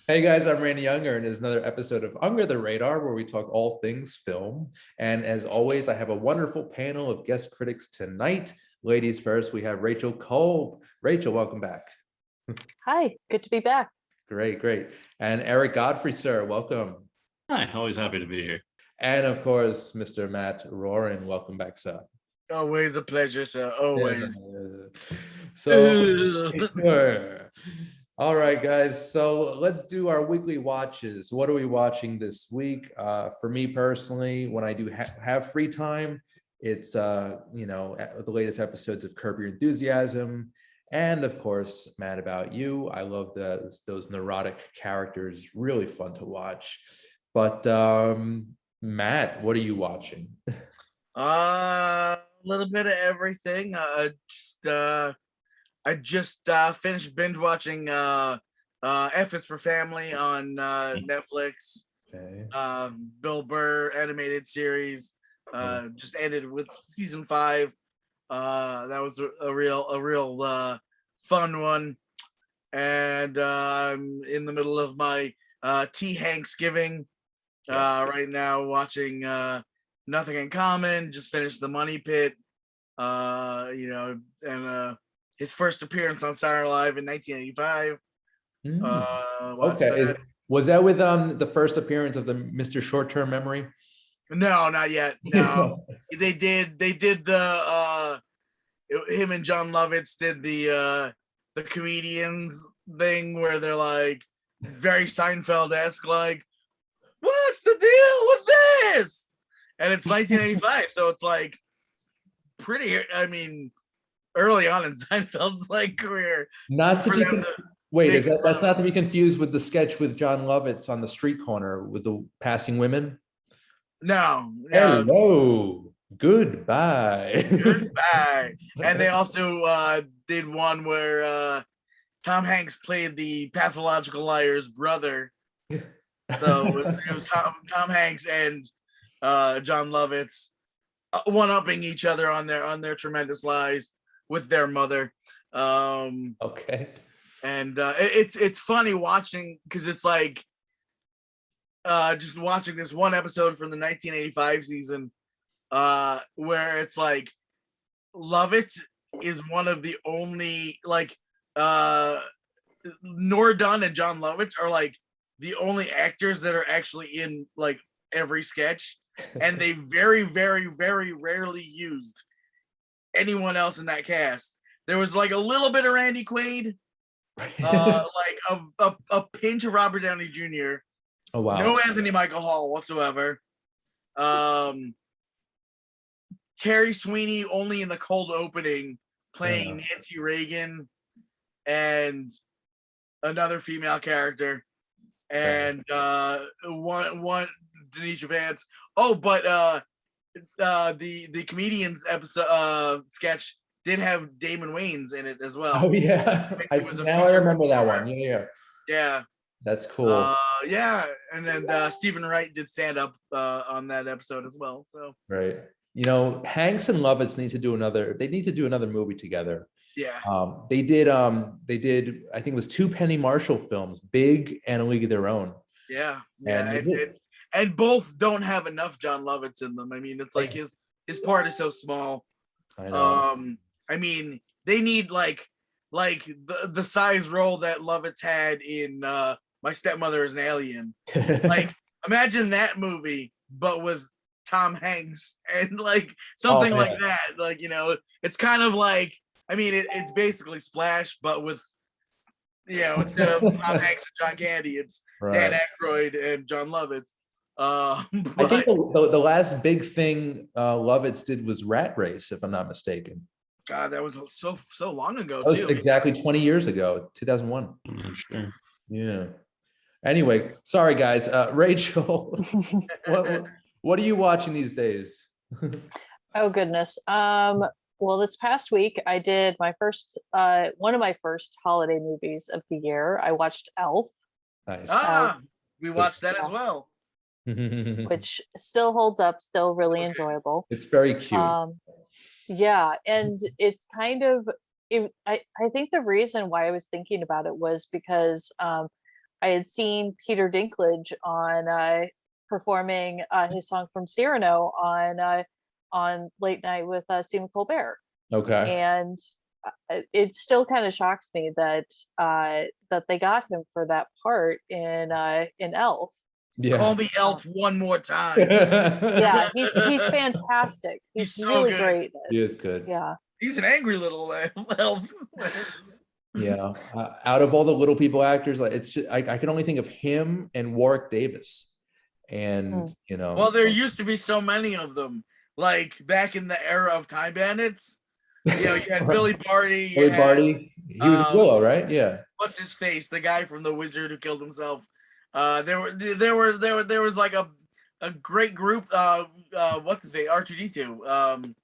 Hey guys, I'm Randy Younger, and it's another episode of Under the Radar where we talk all things film. And as always, I have a wonderful panel of guest critics tonight. Ladies first, we have Rachel Kolb. Rachel, welcome back. Hi, good to be back. Great, great. And Eric Godfrey, sir, welcome. Hi, always happy to be here. And of course, Mr. Matt Roran, welcome back, sir. Always a pleasure, sir. Always. So, all right, guys. So let's do our weekly watches. What are we watching this week? For me personally, when I do have free time, it's the latest episodes of Curb Your Enthusiasm, and of course, Mad About You. I love those neurotic characters. Really fun to watch. But Matt, what are you watching? A little bit of everything. I just finished binge watching F is for Family on Netflix. Okay. Bill Burr animated series. Just ended with season 5. That was a real fun one. And I'm in the middle of my T Hanksgiving right now, watching Nothing in Common. Just finished The Money Pit. And his first appearance on Saturday Night Live in 1985. Okay, was that with the first appearance of the Mr. Short-Term Memory? No, not yet. No, they did the him and John Lovitz did the comedians thing where they're like very Seinfeld-esque, like, what's the deal with this? And it's 1985, so it's like pretty. I mean, early on in Seinfeld's like career. Not to be that's not to be confused with the sketch with John Lovitz on the street corner with the passing women. No. Hello. Goodbye. Goodbye. And they also did one where Tom Hanks played the pathological liar's brother. So it was Tom Hanks and John Lovitz one-upping each other on their tremendous lies with their mother. Okay. And it's funny watching, because it's like just watching this one episode from the 1985 season where it's like Lovitz is one of the only, like, Nora Dunn and John Lovitz are like the only actors that are actually in like every sketch, and they very, very, very rarely used anyone else in that cast. There was like a little bit of Randy Quaid, like a pinch of Robert Downey Jr. Oh wow. No Anthony Michael Hall whatsoever. Terry Sweeney only in the cold opening playing Nancy Reagan and another female character, and one Denisha Vance. Oh, but the comedians episode sketch did have Damon Wayans in it as well. Oh yeah, I remember that one. Yeah. That's cool. And then Stephen Wright did stand up on that episode as well. So right, Hanks and Lovitz need to do another movie together. Yeah. They did. I think it was 2 Penny Marshall films, Big and A League of Their Own. Yeah. And both don't have enough John Lovitz in them. I mean, it's like his part is so small. I know. I mean, they need like the size role that Lovitz had in My Stepmother is an Alien. Like, imagine that movie, but with Tom Hanks and like something like that. Like, it's kind of like, I mean, it's basically Splash, but with, instead of Tom Hanks and John Candy, it's Dan Aykroyd and John Lovitz. I think the last big thing Lovitz did was Rat Race, if I'm not mistaken. God, that was so long ago, that was too. Exactly 20 years ago, 2001. Sure. Yeah. Anyway, sorry guys. Rachel, what are you watching these days? Oh goodness. Well, this past week I did my first one of my first holiday movies of the year. I watched Elf. Nice. We watched that as well. Which still holds up, still really enjoyable. It's very cute. Yeah, and it's kind of I think the reason why I was thinking about it was because I had seen Peter Dinklage on performing his song from Cyrano on Late Night with Stephen Colbert, Okay. and it still kind of shocks me that that they got him for that part in Elf. Yeah. Call me Elf one more time. Yeah, he's fantastic. He's He's so really good. great. He is good. Yeah. He's an angry little elf. Yeah. Out of all the little people actors, like it's just I can only think of him and Warwick Davis. And you know, Well, there used to be so many of them. Like back in the era of Time Bandits, you know, you had Billy Barty. Billy Barty. He was Willow, right? Yeah. What's his face? The guy from The Wizard who killed himself. There was like a great group. What's his name? R2D2.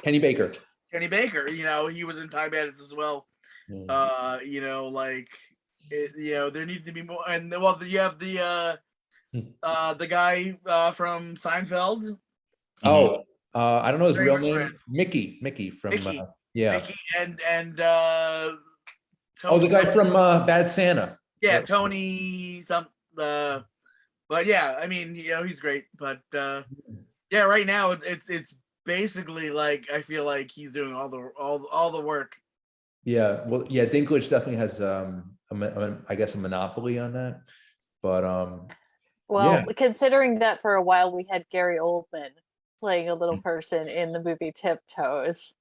Kenny Baker. Kenny Baker. You know, he was in Time Bandits as well. You know, like you know, there needs to be more. And well, you have the guy from Seinfeld. Oh, I don't know his Very real good name. friend. Mickey from Mickey. yeah. Mickey and Oh, the guy from Bad Santa. yeah, Tony but yeah, I mean, you know, he's great, but yeah, right now it's basically like I feel like he's doing all the work. Yeah, well, yeah, Dinklage definitely has I guess a monopoly on that. But Well, yeah. considering that for a while we had Gary Oldman playing a little person in the movie Tiptoes.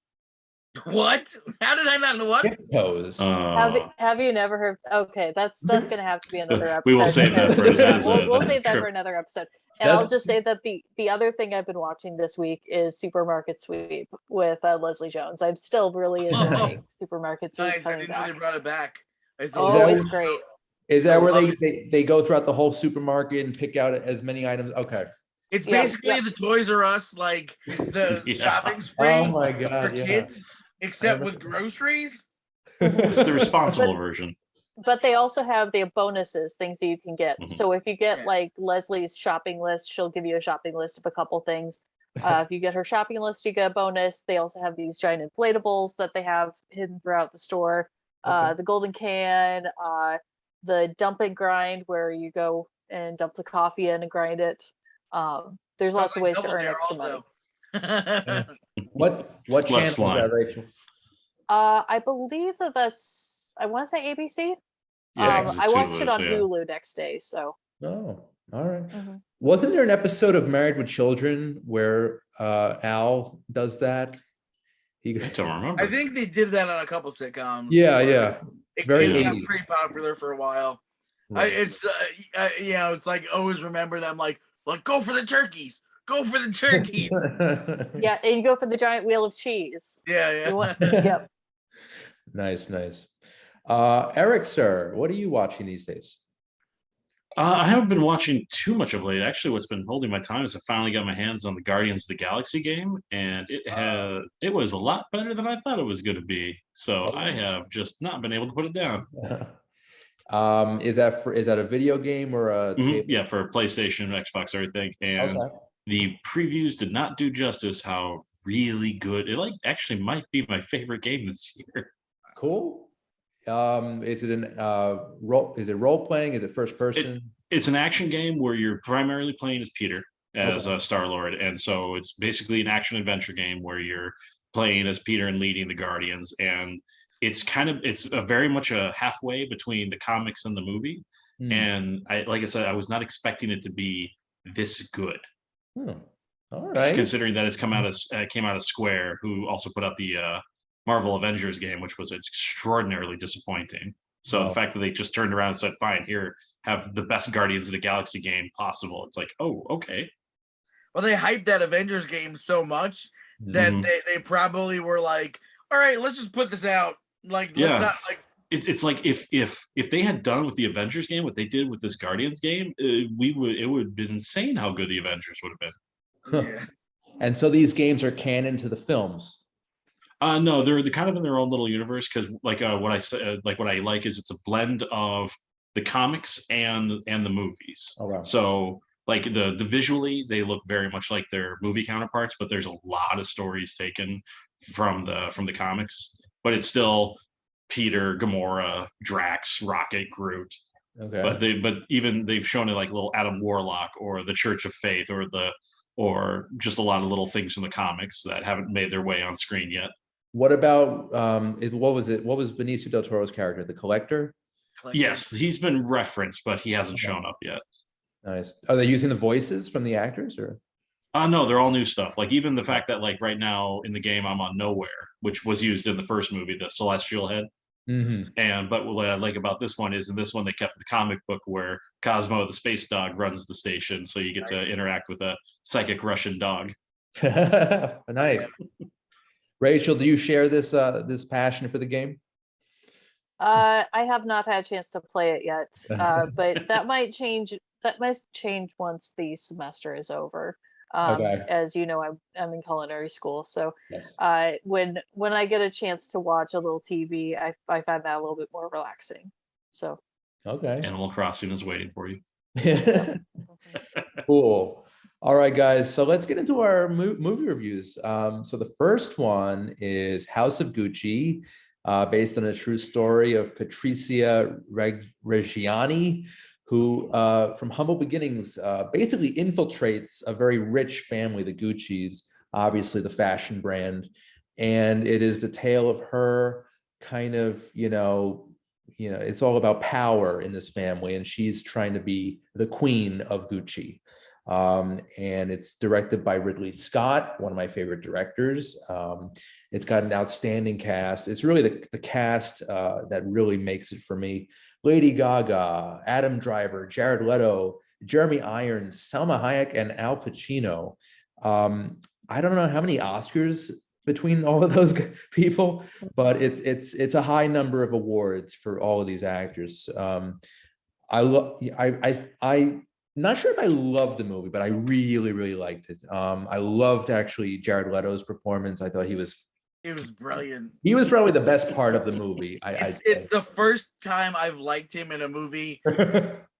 What? How did I not know what? Tiptoes. Have you never heard? Okay, that's gonna have to be another episode. We will save that for we'll save that for another episode. And I'll just say that the other thing I've been watching this week is Supermarket Sweep with Leslie Jones. I'm still really enjoying Supermarket Sweep Nice. I coming didn't know back. they brought it back. Oh, it's great. Is that where they go throughout the whole supermarket and pick out as many items? Okay. It's basically the Toys R Us, like the shopping spree Oh my God, for yeah. kids, except with groceries. It's the responsible version. But they also have the bonuses, things that you can get. Mhm. So if you get like Leslie's shopping list, she'll give you a shopping list of a couple things. If you get her shopping list, you get a bonus. They also have these giant inflatables that they have hidden throughout the store. The golden can, the dump and grind where you go and dump the coffee in and grind it. There's lots of ways to earn extra money. What channel is that, Rachel? I believe that's, I want to say ABC. Yeah, I watched it on Hulu next day. So. Oh, all right. Wasn't there an episode of Married with Children where Al does that? I don't remember. I think they did that on a couple sitcoms. Yeah. It Very got 80s. pretty popular for a while. Right. It's you know, it's like always remember them like go for the turkeys. Go for the turkeys. Yeah, and you go for the giant wheel of cheese. Yeah. Yep. Nice. Eric, sir, what are you watching these days? I haven't been watching too much of late. Actually, what's been holding my time is I finally got my hands on the Guardians of the Galaxy game, and it was a lot better than I thought it was going to be. So I have just not been able to put it down. Is that a video game or a table? Yeah, for PlayStation, Xbox, everything. And the previews did not do justice how really good it actually might be my favorite game this year. Cool. Is it role playing? Is it first person? It's an action game where you're primarily playing as Peter, as Star-Lord, and so it's basically an action adventure game where you're playing as Peter and leading the Guardians, and it's very much a halfway between the comics and the movie. And like I said, I was not expecting it to be this good. All right. Considering that came out of Square, who also put out the Marvel Avengers game, which was extraordinarily disappointing. So the fact that they just turned around and said, "Fine, here, have the best Guardians of the Galaxy game possible," it's like, oh, okay. Well, they hyped that Avengers game so much that they probably were like, "All right, let's just put this out." Like, let's not like. It's like if they had done with the Avengers game what they did with this Guardians game, it would have been insane how good the Avengers would have been. Yeah. And so these games are canon to the films. No, they're kind of in their own little universe because what I like is it's a blend of the comics and the movies. Oh, wow. So like the visually they look very much like their movie counterparts, but there's a lot of stories taken from the comics. But it's still Peter, Gamora, Drax, Rocket, Groot. Okay. But even they've shown it like little Adam Warlock or the Church of Faith or just a lot of little things from the comics that haven't made their way on screen yet. What about what was it? What was Benicio del Toro's character? The Collector? Yes, he's been referenced, but he hasn't Okay. shown up yet. Nice. Are they using the voices from the actors or? No, they're all new stuff. Like even the fact that like right now in the game I'm on Nowhere, which was used in the first movie, the Celestial Head. Mm-hmm. And but what I like about this one is in this one they kept the comic book where Cosmo the space dog runs the station, so you get to interact with a psychic Russian dog. Nice. Rachel, do you share this this passion for the game? I have not had a chance to play it yet, but that might change. That might change once the semester is over. Okay. As you know, I'm in culinary school, so Yes. when I get a chance to watch a little TV, I find that a little bit more relaxing. So Okay. Animal Crossing is waiting for you. Cool. All right, guys. So let's get into our movie reviews. So the first one is House of Gucci, based on a true story of Patricia Reggiani, who, from humble beginnings, basically infiltrates a very rich family, the Gucci's, obviously the fashion brand. And it is the tale of her kind of, it's all about power in this family, and she's trying to be the queen of Gucci. And it's directed by Ridley Scott, one of my favorite directors. It's got an outstanding cast. It's really the cast that really makes it for me. Lady Gaga, Adam Driver, Jared Leto, Jeremy Irons, Salma Hayek, and Al Pacino. I don't know how many Oscars between all of those people, but it's a high number of awards for all of these actors. I'm not sure if I loved the movie, but I really, really liked it. I loved actually Jared Leto's performance. I thought he was brilliant. He was probably the best part of the movie. It's the first time I've liked him in a movie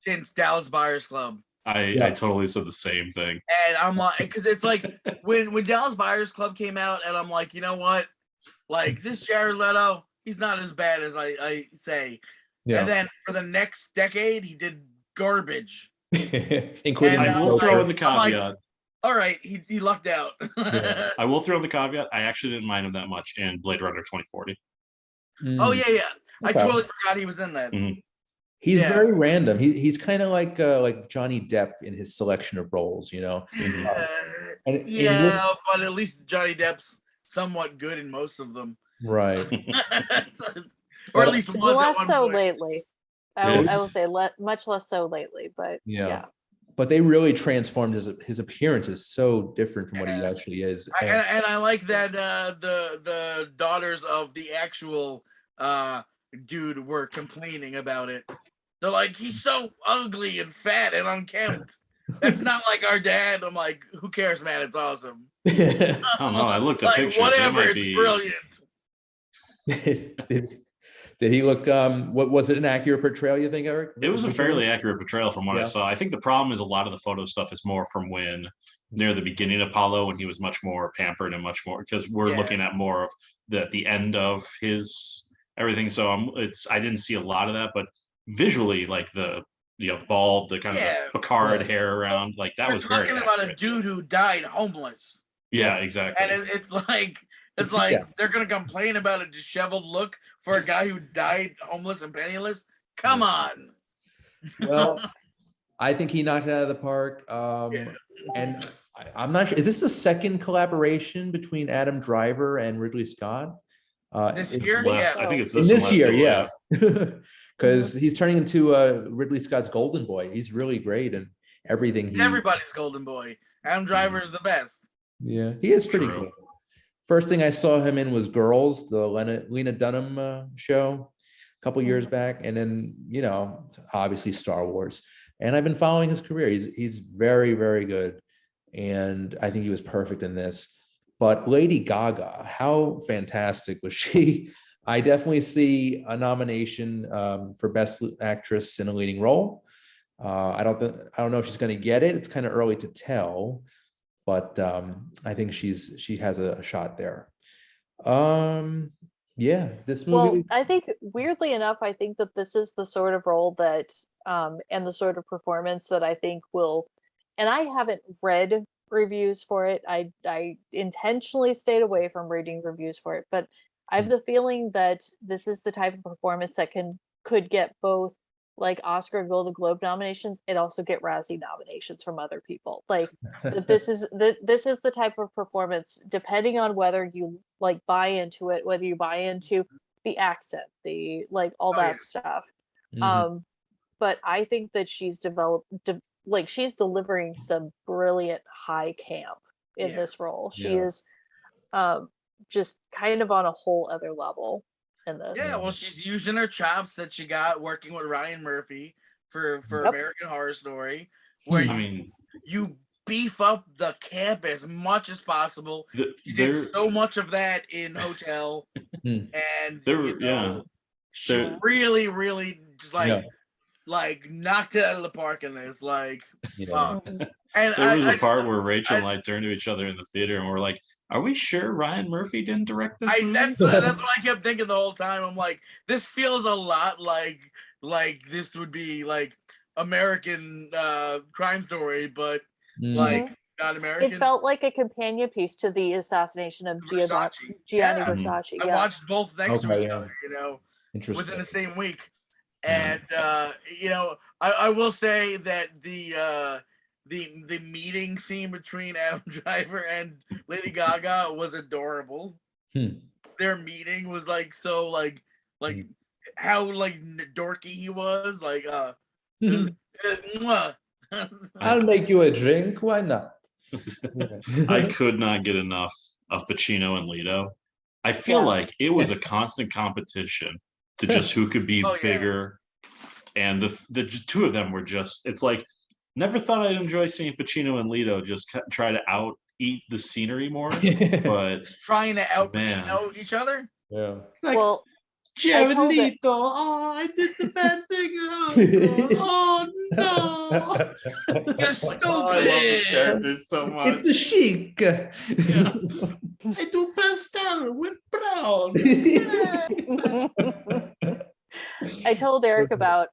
since Dallas Buyers Club. I totally said the same thing. And I'm like, because it's like when Dallas Buyers Club came out, and I'm like, you know what? Like this Jared Leto, he's not as bad as I say. Yeah. And then for the next decade, he did garbage. Including I will throw in the caveat. Like, all right, he lucked out. Yeah. I will throw in the caveat. I actually didn't mind him that much in Blade Runner 2040. Oh yeah. Okay. I totally forgot he was in that. Mm-hmm. He's very random. He's kind of like Johnny Depp in his selection of roles, Mm-hmm. But at least Johnny Depp's somewhat good in most of them. Right. Or at least was less so lately. I will say much less so lately, but yeah. But they really transformed his appearance is so different from what he actually is. And I like that the daughters of the actual dude were complaining about it. They're like, he's so ugly and fat and unkempt. That's not like our dad. I'm like, who cares, man? It's awesome. I don't know. I looked at pictures. Whatever, it's brilliant. Did he look? What was it? An accurate portrayal? You think, Eric? It was a fairly accurate portrayal from what I saw. I think the problem is a lot of the photo stuff is more from when near the beginning of Apollo, when he was much more pampered and much more, because we're looking at more of the end of his everything. So I didn't see a lot of that, but visually, like the bald, the kind of Picard hair around, like that was very. We're talking about a dude who died homeless. Yeah, exactly. And it's like they're gonna complain about a disheveled look for a guy who died homeless and penniless. Come on. Well, I think he knocked it out of the park. And I'm not sure. Is this the second collaboration between Adam Driver and Ridley Scott? This year, I think it's this year, yeah. Because he's turning into Ridley Scott's golden boy. He's really great and everything. Everybody's golden boy. Adam Driver is the best. Yeah, he is pretty good. First thing I saw him in was Girls, the Lena Dunham show a couple years back. And then, obviously Star Wars. And I've been following his career. He's very, very good. And I think he was perfect in this. But Lady Gaga, how fantastic was she? I definitely see a nomination for Best Actress in a Leading Role. I don't know if she's going to get it. It's kind of early to tell. But I think she has a shot there. This movie. Well, I think weirdly enough, I think that this is the sort of role that and the sort of performance that I think will, and I haven't read reviews for it. I intentionally stayed away from reading reviews for it, but I have the feeling that this is the type of performance that could get both like Oscar and Golden Globe nominations and also get Razzie nominations from other people. Like this is the type of performance, depending on whether you like buy into it, whether you buy into the accent, the like all that stuff. Mhm. But I think that she's she's delivering some brilliant high camp in this role. She Yeah. is just kind of on a whole other level in this. Yeah, well, she's using her chops that she got working with Ryan Murphy for Yep. American Horror Story, where I mean, you beef up the camp as much as possible. She did there, so much of that in Hotel, Hmm. and there, she there- really, really just Yeah. like knocked it out of the park in this. Like, Yeah. and there was a part where Rachel and I turned to each other in the theater and we're like, "Are we sure Ryan Murphy didn't direct this movie?" that's what I kept thinking the whole time. I'm like, this feels a lot like this would be like American Crime Story, but like not American. It felt like a companion piece to the assassination of Versace. Gianni Yeah. Versace. I Yeah. watched both next to Okay, each yeah. other, within Interesting. the same week. And I will say that the meeting scene between Adam Driver and Lady Gaga was adorable. Their meeting was like so like how like dorky he was, like mwah. I'll make you a drink. Why not? I could not get enough of Pacino and Leto. I feel Yeah. like it was a constant competition to just who could be Oh, yeah. bigger, and the two of them were just. It's like never thought I'd enjoy seeing Pacino and Leto just try to out eat the scenery more, but Trying to out Man. Pacino each other. Yeah. like Well, Jared told it- Leto, oh, I did the bad thing. Oh no! You're stupid. Oh, I love this character so much. It's a chic. I do pastel with brown. I told Eric about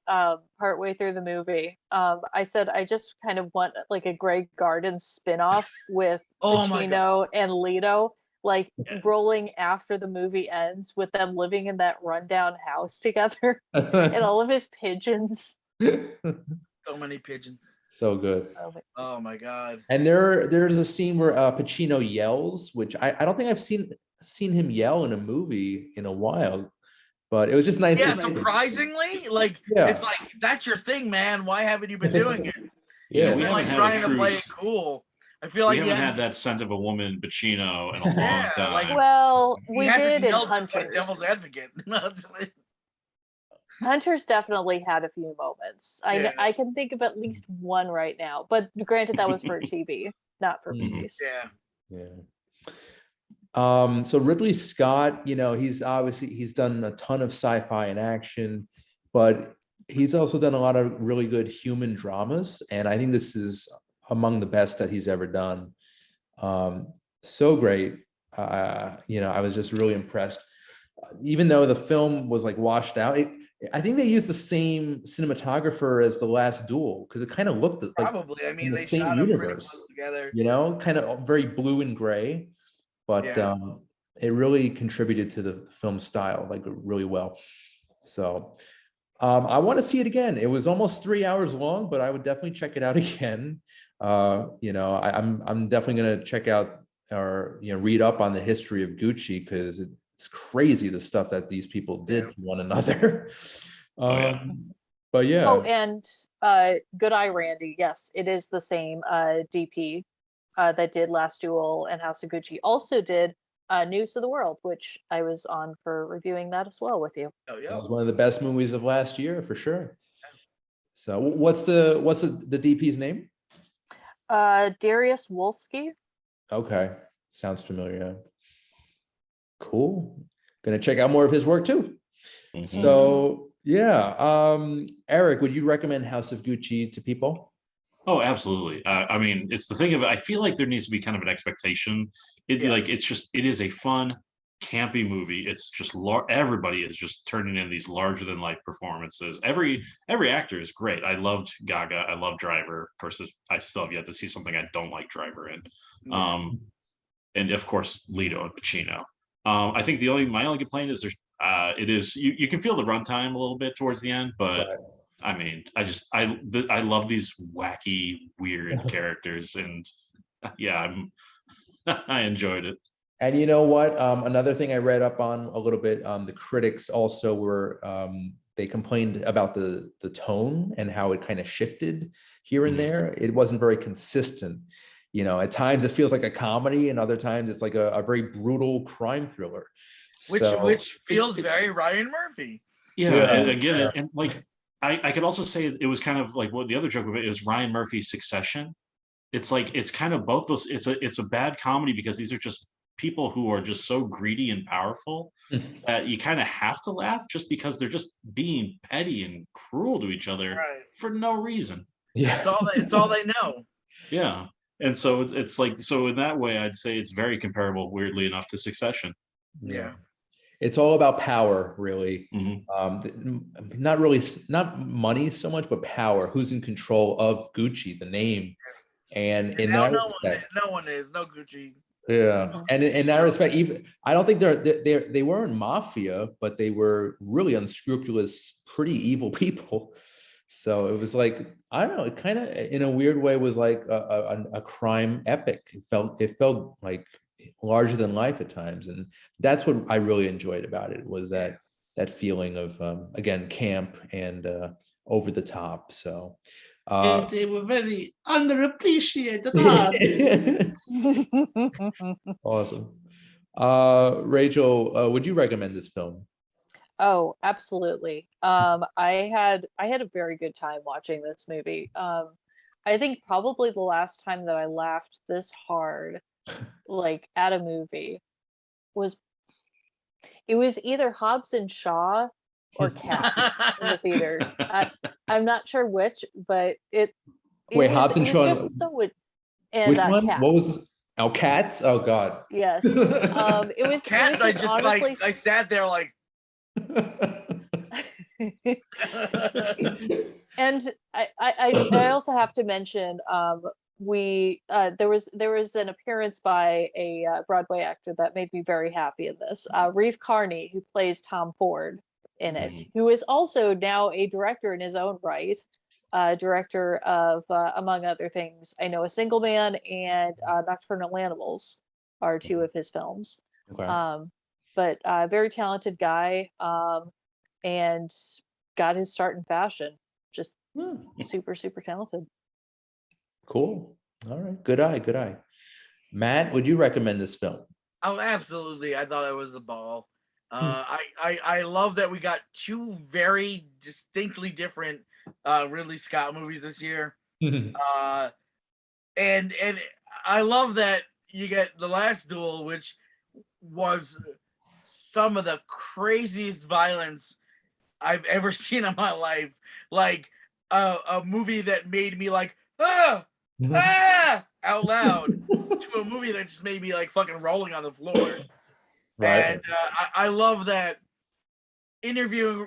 partway through the movie. I said I just kind of want like a Grey Garden spin-off with Oh my Pacino and Leto, like Yes. rolling after the movie ends with them living in that rundown house together and all of his pigeons. So many pigeons. So good. Oh my god. And there's a scene where Pacino yells, which I don't think I've seen him yell in a movie in a while, but it was just nice Yeah, to see. surprisingly, like Yeah. it's like that's your thing, man. Why haven't you been doing it? Yeah. You've we been haven't like had a trying to true play it cool. I feel We like haven't had that scent of a woman Pacino in a long Yeah, time. like- Well, he we hasn't did in yelled since, like, Devil's Hunters. Advocate. Hunters definitely had a few moments. Yeah. I can think of at least one right now, but granted that was for TV, not for Mhm. movies. Yeah. Yeah. So Ridley Scott, he's done a ton of sci-fi and action, but he's also done a lot of really good human dramas, and I think this is among the best that he's ever done. So great. I was just really impressed. Even though the film was like washed out, I think they used the same cinematographer as The Last Duel because it kind of looked like Probably. I in mean, the they same shot them pretty universe. close together. Kind of very blue and gray, but Yeah. it really contributed to the film style like really well. So I want to see it again. It was almost 3 hours long, but I would definitely check it out again. I'm definitely going to check out or read up on the history of Gucci because it's crazy the stuff that these people did to one another. But yeah. Oh, and Good Eye Randy, yes, it is the same DP that did Last Duel and House of Gucci. Also did News of the World, which I was on for reviewing that as well with you. Oh, That yeah. was one of the best movies of last year for sure. So what's the DP's name? Darius Wolski. Okay, sounds familiar. Cool. Gonna check out more of his work too. Mhm. So yeah, Eric, would you recommend House of Gucci to people? Oh, absolutely. I mean, it's the thing of it. I feel like there needs to be kind of an expectation. It Yeah. like it is a fun, campy movie. It's just everybody is just turning in these larger than life performances. Every actor is great. I loved Gaga. I love Driver. Of course, I still have yet to see something I don't like Driver in. And of course, Leto and Pacino. I think my only complaint is you can feel the runtime a little bit towards the end, but Right. I mean, I love these wacky, weird characters, and yeah, I enjoyed it. And you know what? Another thing I read up on a little bit, the critics also were, they complained about the tone and how it kind of shifted here and there. It wasn't very consistent. At times it feels like a comedy, and other times it's like a very brutal crime thriller. Which feels very Ryan Murphy. Yeah, and again, and like I could also say it was kind of like what the other joke of it is Ryan Murphy's Succession. It's like it's kind of both those. It's a bad comedy because these are just people who are just so greedy and powerful that you kind of have to laugh just because they're just being petty and cruel to each other for no reason. Yeah, it's all they know. Yeah, and so it's like, so in that way, I'd say it's very comparable, weirdly enough, to Succession. Yeah. It's all about power, really. Not really, not money so much, but power. Who's in control of Gucci, the name? And in that respect, no one is, no Gucci. Yeah, and in that respect, even I don't think they weren't mafia, but they were really unscrupulous, pretty evil people. So it was like, I don't know, it kind of in a weird way was like a crime epic. It felt like larger than life at times, and that's what I really enjoyed about it, was that feeling of again, camp and over the top. So and they were very underappreciated. Awesome. Rachel, would you recommend this film? Oh, absolutely. I had a very good time watching this movie. I think probably the last time that I laughed this hard, like at a movie, was either Hobbs and Shaw or Cats in the theaters. I'm not sure which, but Wait, Hobbs and Shaw. Just so and which one? Cats. What was this? Oh, Cats? Oh God. Yes. It was Cats. It was just honestly... like I sat there like. And I also have to mention there was an appearance by a Broadway actor that made me very happy in this. Reeve Carney, who plays Tom Ford in it, who is also now a director in his own right. Director of, among other things, I Know a Single Man and Nocturnal Animals are two of his films. Okay. But very talented guy, and got his start in fashion. Just super, super talented. Cool. All right. Good eye. Good eye. Matt, would you recommend this film? Oh, absolutely. I thought it was a ball. I love that we got two very distinctly different Ridley Scott movies this year. And I love that you get The Last Duel, which was some of the craziest violence I've ever seen in my life. Like a movie that made me like out loud, to a movie that just made me like fucking rolling on the floor. Right. And I love that interviewing,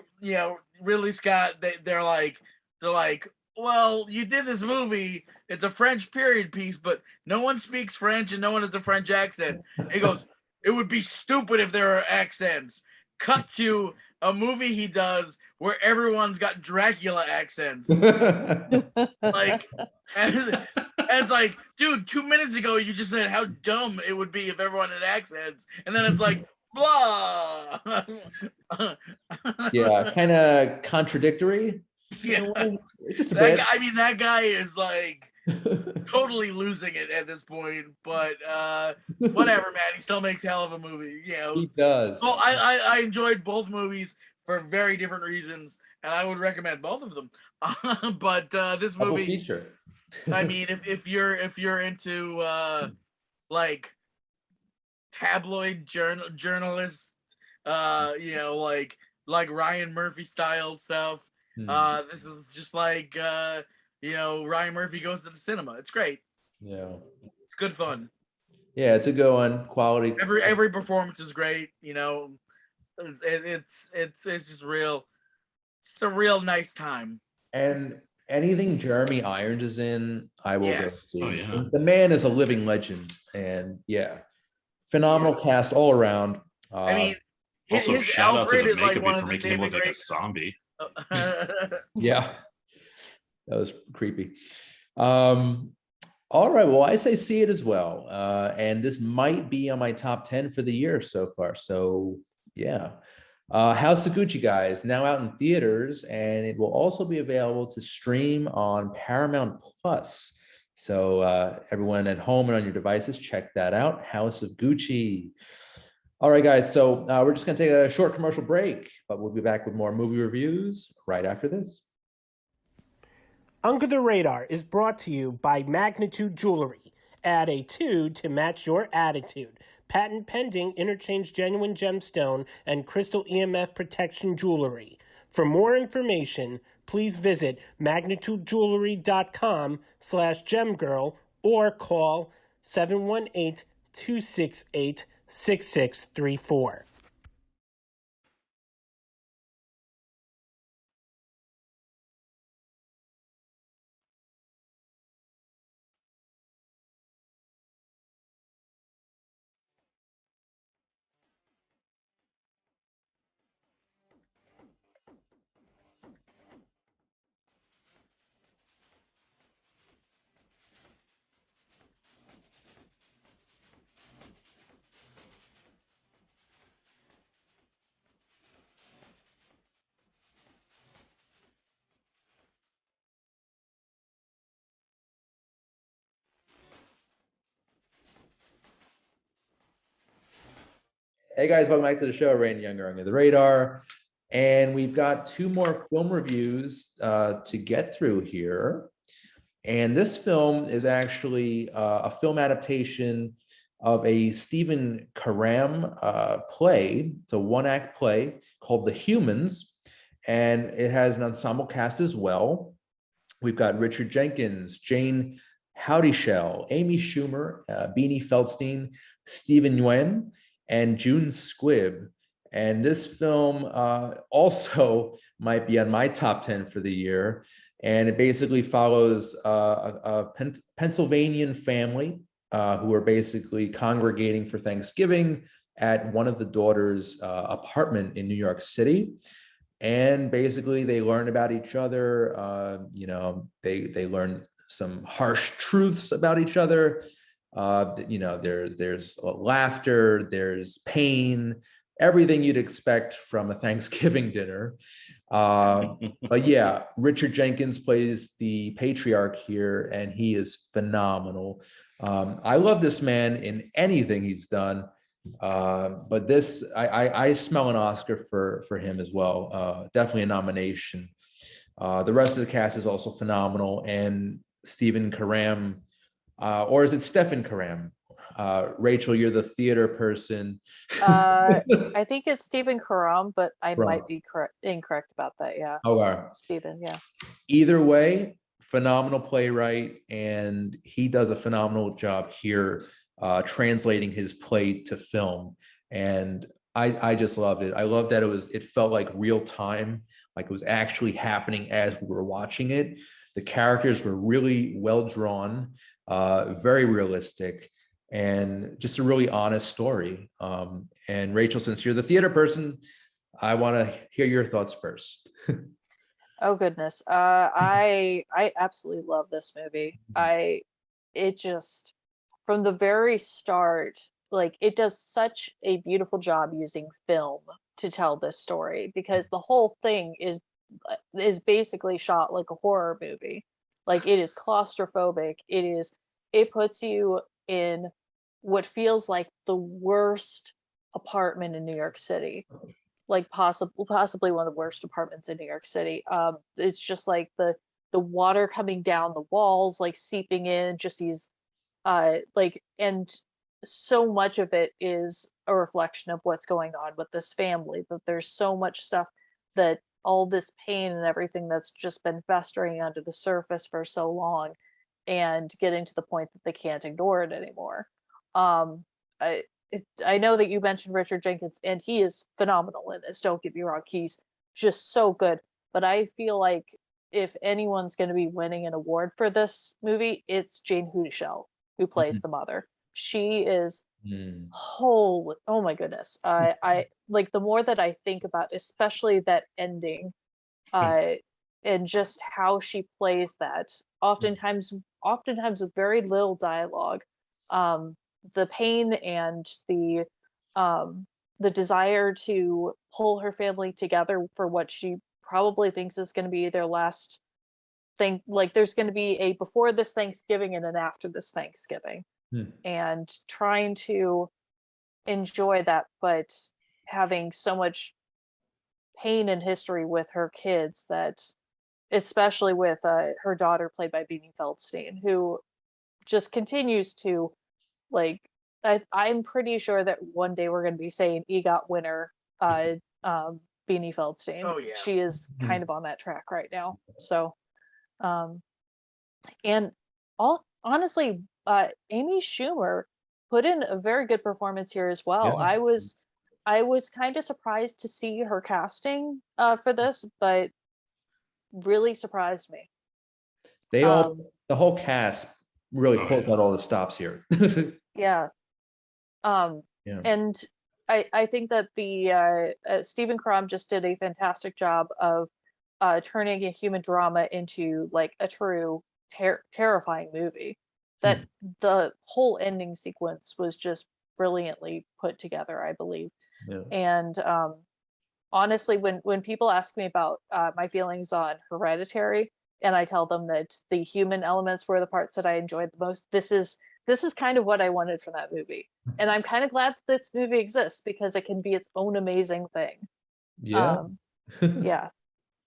Ridley Scott. They're like, well, you did this movie. It's a French period piece, but no one speaks French and no one has a French accent. And he goes, it would be stupid if there are accents. Cut to a movie he does where everyone's got Dracula accents. Like, and it's like, dude, 2 minutes ago you just said how dumb it would be if everyone had accents, and then it's like, blah. Yeah, kind of contradictory. Yeah, just that guy is like totally losing it at this point, but whatever, man. He still makes hell of a movie. He does. Well, I enjoyed both movies for very different reasons, and I would recommend both of them. But this movie, feature. I mean, if you're into like tabloid journalists, like Ryan Murphy style stuff. This is just like Ryan Murphy goes to the cinema. It's great. Yeah, it's good fun. Yeah, it's a good one. Quality. Every performance is great. It's just real. It's a real nice time. And anything Jeremy Irons is in, I will go Yes. see. Oh, yeah. The man is a living legend, and yeah, phenomenal cast all around. I mean, Also, his shout out to Alfred the is like makeup one for of the making him saving look like a grace. zombie. Yeah, that was creepy. All right, well, I say see it as well, and this might be on my top 10 for the year so far. So yeah. House of Gucci, guys, now out in theaters, and it will also be available to stream on Paramount Plus. So everyone at home and on your devices, check that out. House of Gucci. All right, guys. So we're just going to take a short commercial break, but we'll be back with more movie reviews right after this. Under the Radar is brought to you by Magnitude Jewelry. Add a 2 to match your attitude. Patent pending, interchange genuine gemstone and crystal EMF protection jewelry. For more information, please visit magnitudejewelry.com/gemgirl or call 718-268-6634. Hey guys, welcome back to the show. Rain Younger Under the Radar. And we've got 2 more film reviews to get through here. And this film is actually a film adaptation of a Stephen Karam play. It's a 1-act play called The Humans, and it has an ensemble cast as well. We've got Richard Jenkins, Jane Houdyshell, Amy Schumer, Beanie Feldstein, Stephen Yuen, and June Squibb. And this film also might be on my top 10 for the year. And it basically follows a Pennsylvanian family who are basically congregating for Thanksgiving at one of the daughters' apartment in New York City. And basically they learn about each other. They learn some harsh truths about each other. There's laughter, there's pain, everything you'd expect from a Thanksgiving dinner. But yeah, Richard Jenkins plays the patriarch here, and he is phenomenal. I love this man in anything he's done. But this, I smell an Oscar for him as well. Definitely a nomination. The rest of the cast is also phenomenal, and Stephen Karam, or is it Stephen Karam? Rachel, you're the theater person. I think it's Stephen Karam, but I Right. might be incorrect about that. Yeah, Okay. Stephen. Yeah. Either way, phenomenal playwright, and he does a phenomenal job here translating his play to film. And I just loved it. I love that it felt like real time, like it was actually happening as we were watching it. The characters were really well drawn, very realistic, and just a really honest story. And Rachel, since you're the theater person, I want to hear your thoughts first. Oh goodness. I absolutely love this movie. It just, from the very start, like, it does such a beautiful job using film to tell this story, because the whole thing is basically shot like a horror movie. Like, it is claustrophobic. It puts you in what feels like the worst apartment in New York City, like possibly one of the worst apartments in New York City. It's just like the water coming down the walls, like seeping in, just these and so much of it is a reflection of what's going on with this family, that there's so much stuff, that all this pain and everything that's just been festering under the surface for so long, and getting to the point that they can't ignore it anymore. I I know that you mentioned Richard Jenkins, and he is phenomenal in this. Don't get me wrong, he's just so good. But I feel like if anyone's going to be winning an award for this movie, it's Jane Houdyshell, who plays the mother. She is Mm. oh my goodness. I like the more that I think about, especially that ending, uh, and just how she plays that. Oftentimes with very little dialogue, the pain and the desire to pull her family together for what she probably thinks is going to be their last thing. Like there's going to be a before this Thanksgiving and an after this Thanksgiving, Hmm. and trying to enjoy that, but having so much pain and history with her kids, that especially with her daughter played by Beanie Feldstein, who just continues to like I'm pretty sure that one day we're going to be saying EGOT winner Beanie Feldstein. Oh, yeah. She is kind of on that track right now. So um and all honestly, Amy Schumer put in a very good performance here as well. Yeah. I was kind of surprised to see her casting for this, but really surprised me. They all, Um, the whole cast really Oh, pulls yeah. out all the stops here. yeah. Yeah. And I think that the Stephen Crom just did a fantastic job of turning a human drama into like a true terrifying movie. That the whole ending sequence was just brilliantly put together, I believe. Yeah. And honestly, when people ask me about my feelings on Hereditary, and I tell them that the human elements were the parts that I enjoyed the most, this is kind of what I wanted from that movie. And I'm kind of glad that this movie exists because it can be its own amazing thing. Yeah. Yeah,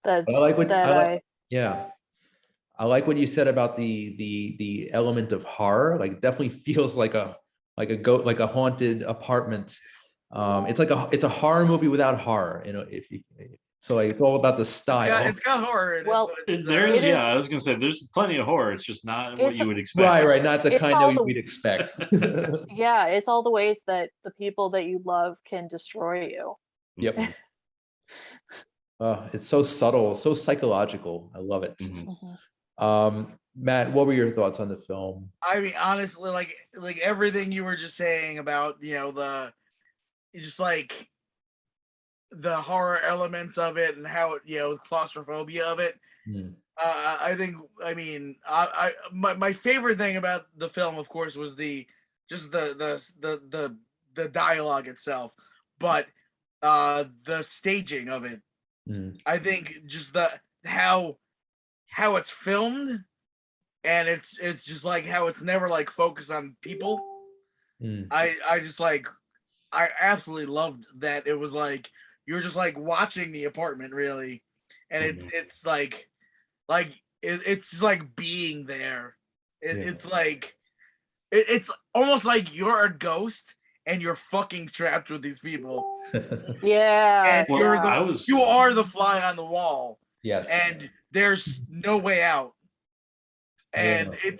I like what that I like. I Yeah. I like what you said about the element of horror. Like definitely feels like a haunted apartment. It's a horror movie without horror. You know, if you so like, it's all about the style. It's got horror in Well, it, but There It is, is- I was gonna say there's plenty of horror. It's just not what It's- you would expect. Right. Not the It's kind all that the- we'd expect. yeah, it's all the ways that the people that you love can destroy you. Yep. It's so subtle, so psychological. I love it. Matt, what were your thoughts on the film? I mean, honestly, like everything you were just saying about, you know, just like the horror elements of it and how it, you know, claustrophobia of it. Hmm. I think, I mean, my favorite thing about the film, of course, was the dialogue itself, but the staging of it. Hmm. I think just how it's filmed, and it's just like how it's never like focused on people. Hmm. I just like I absolutely loved that it was like you're just like watching the apartment really, and it's like it's just like being there. It's like it's almost like you're a ghost and you're fucking trapped with these people, Yeah, and you're yeah. you are the fly on the wall, Yes. and there's no way out, and Yeah.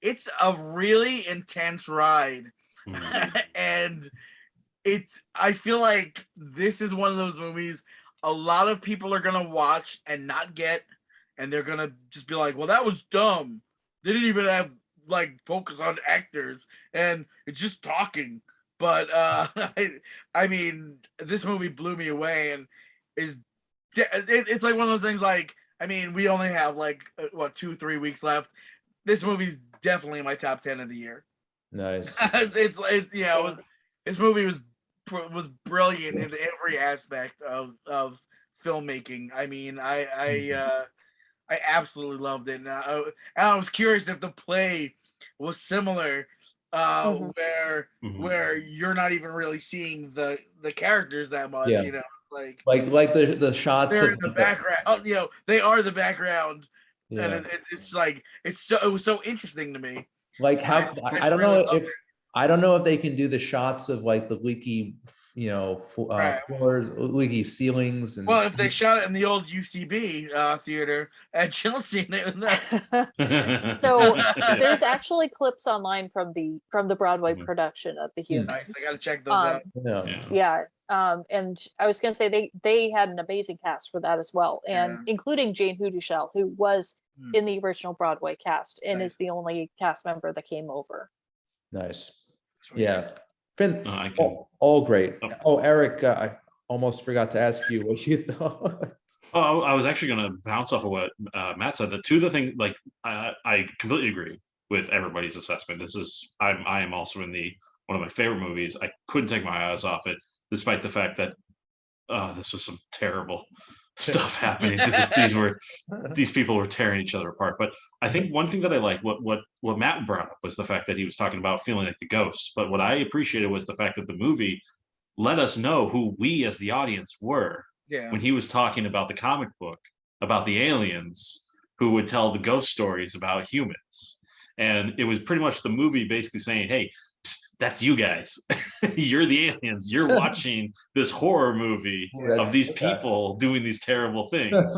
it's a really intense ride. And I feel like this is one of those movies a lot of people are gonna watch and not get, and they're gonna just be like, well, that was dumb. They didn't even have like focus on actors, and it's just talking. But I mean, this movie blew me away, and it's like one of those things. Like, I mean, we only have like what 2-3 weeks left. This movie's definitely my top 10 of the year. Nice. it's you know, this movie was brilliant in every aspect of filmmaking. I mean, I absolutely loved it, and I was curious if the play was similar, where you're not even really seeing the characters that much. Yeah. You know, it's like the shots they're of in the background. You know, they are the background, yeah. and it's like it was so interesting to me. Like how I I don't really know loved if I don't know if they can do the shots of like the leaky, Right. floors, leaky ceilings, and Well, if they shot it in the old UCB theater at Chelsea, that's So Yeah. there's actually clips online from the Broadway Mhm. production of The Hmm. nice. I Humans. got to check those out. yeah, Yeah. Yeah. And I was gonna say they had an amazing cast for that as well, and Yeah. including Jane Houdyshell, who was Hmm. in the original Broadway cast and Nice. is the only cast member that came over. nice. Sweet. Yeah, Finn, No, I can. all great. Oh. Oh, Eric, I almost forgot to ask you what you thought. Oh, I was actually going to bounce off of what Matt said. The two of the things, like I completely agree with everybody's assessment. I am also in the one of my favorite movies. I couldn't take my eyes off it, despite the fact that this was some terrible stuff happening. These people were tearing each other apart. But I think one thing that I like, what Matt brought up was the fact that he was talking about feeling like the ghosts. But what I appreciated was the fact that the movie let us know who we as the audience were Yeah. when he was talking about the comic book about the aliens who would tell the ghost stories about humans. And it was pretty much the movie basically saying, hey, that's you guys. You're the aliens. You're watching this horror movie of these people doing these terrible things.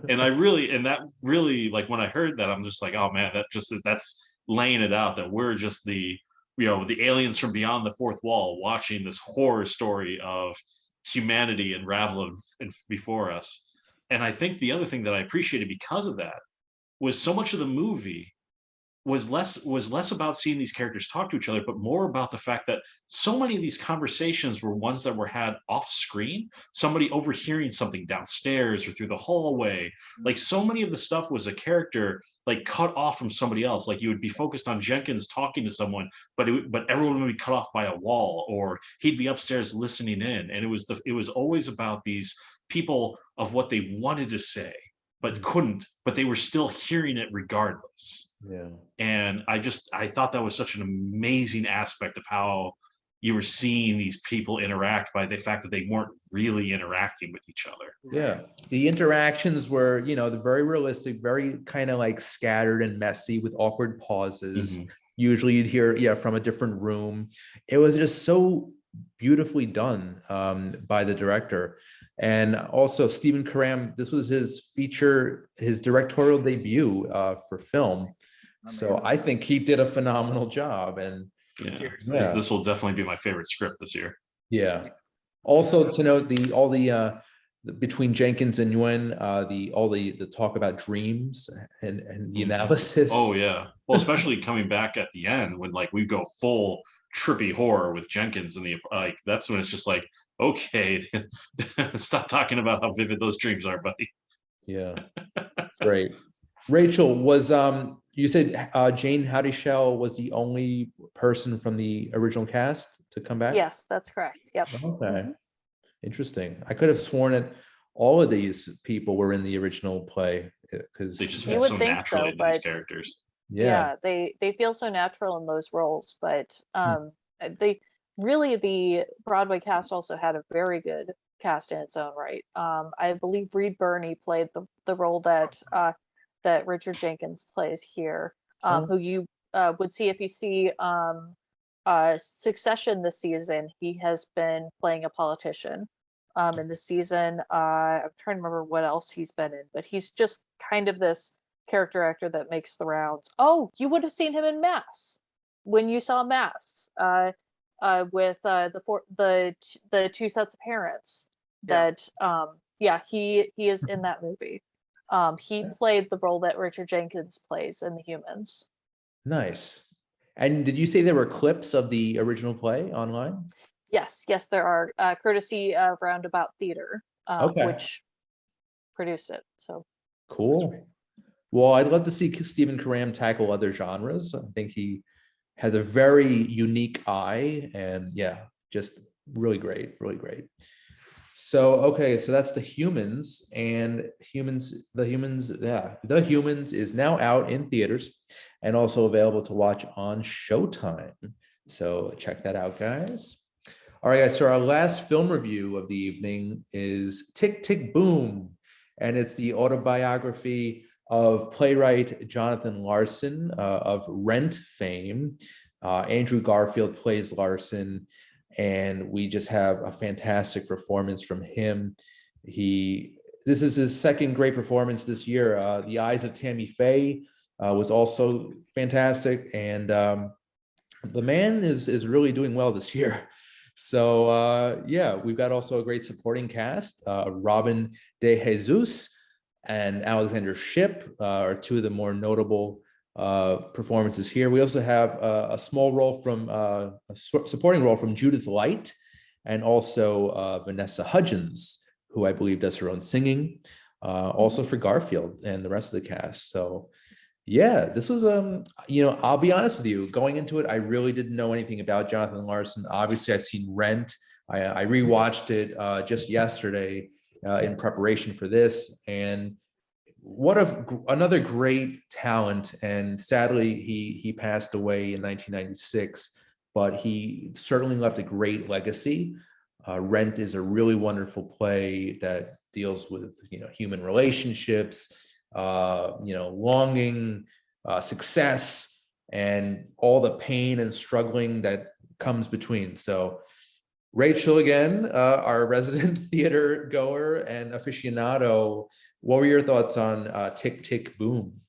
And that really, like, when I heard that, I'm just like, oh man, that's laying it out that we're just the aliens from beyond the fourth wall watching this horror story of humanity unravel before us. And I think the other thing that I appreciated because of that was so much of the movie was less about seeing these characters talk to each other, but more about the fact that so many of these conversations were ones that were had off screen, somebody overhearing something downstairs or through the hallway. Like, so many of the stuff was a character like cut off from somebody else. Like, you would be focused on Jenkins talking to someone, but everyone would be cut off by a wall, or he'd be upstairs listening in. And it was always about these people of what they wanted to say but couldn't, but they were still hearing it regardless. Yeah. And I thought that was such an amazing aspect of how you were seeing these people interact by the fact that they weren't really interacting with each other. Yeah, the interactions were, the very realistic, very kind of like scattered and messy with awkward pauses. Mhm. Usually you'd hear, from a different room. It was just so beautifully done by the director. And also Stephen Karam, this was his directorial debut for film. So I think he did a phenomenal job. And Yeah, this will definitely be my favorite script this year. yeah. Also to note all the between Jenkins and Nguyen, the talk about dreams and the analysis. Oh yeah. Well, especially coming back at the end when like we go full trippy horror with Jenkins and that's when it's just like, okay, stop talking about how vivid those dreams are, buddy. Yeah. Great. Rachel, was you said Jane Houdyshell was the only person from the original cast to come back? Yes, that's correct. Yep. Okay. Interesting. I could have sworn that all of these people were in the original play because They just You feel would so think naturally so, into these but- characters. Yeah, they feel so natural in those roles, but the Broadway cast also had a very good cast in its own right. I believe Reed Birney played the role that Richard Jenkins plays here, who you would see if you see Succession this season. He has been playing a politician in the season. I'm trying to remember what else he's been in, but he's just kind of this character actor that makes the rounds. Oh, you would have seen him in Mass when you saw Mass with the two sets of parents. That he is in that movie. He played the role that Richard Jenkins plays in The Humans. Nice. And did you say there were clips of the original play online? Yes, there are, courtesy of Roundabout Theater, which produced it. So cool. Well, I'd love to see Stephen Karam tackle other genres. I think he has a very unique eye, and just really great, really great. So, okay, so that's The Humans, and The Humans is now out in theaters and also available to watch on Showtime. So check that out, guys. All right, guys, so our last film review of the evening is Tick, Tick, Boom, and it's the autobiography of playwright Jonathan Larson of Rent fame. Andrew Garfield plays Larson, and we just have a fantastic performance from him. This is his second great performance this year. The Eyes of Tammy Faye was also fantastic, and the man is really doing well this year. So yeah, we've got also a great supporting cast. Robin De Jesus and Alexander Shipp are two of the more notable performances here. We also have a small role from a supporting role from Judith Light, and also Vanessa Hudgens, who I believe does her own singing, also for Garfield and the rest of the cast. So yeah, this was I'll be honest with you, going into it, I really didn't know anything about Jonathan Larson. Obviously, I've seen Rent. I rewatched it just yesterday in preparation for this, and what another great talent. And sadly, he passed away in 1996, but he certainly left a great legacy. Rent is a really wonderful play that deals with human relationships, longing, success, and all the pain and struggling that comes between. So Rachel, again, our resident theater goer and aficionado, what were your thoughts on Tick Tick Boom?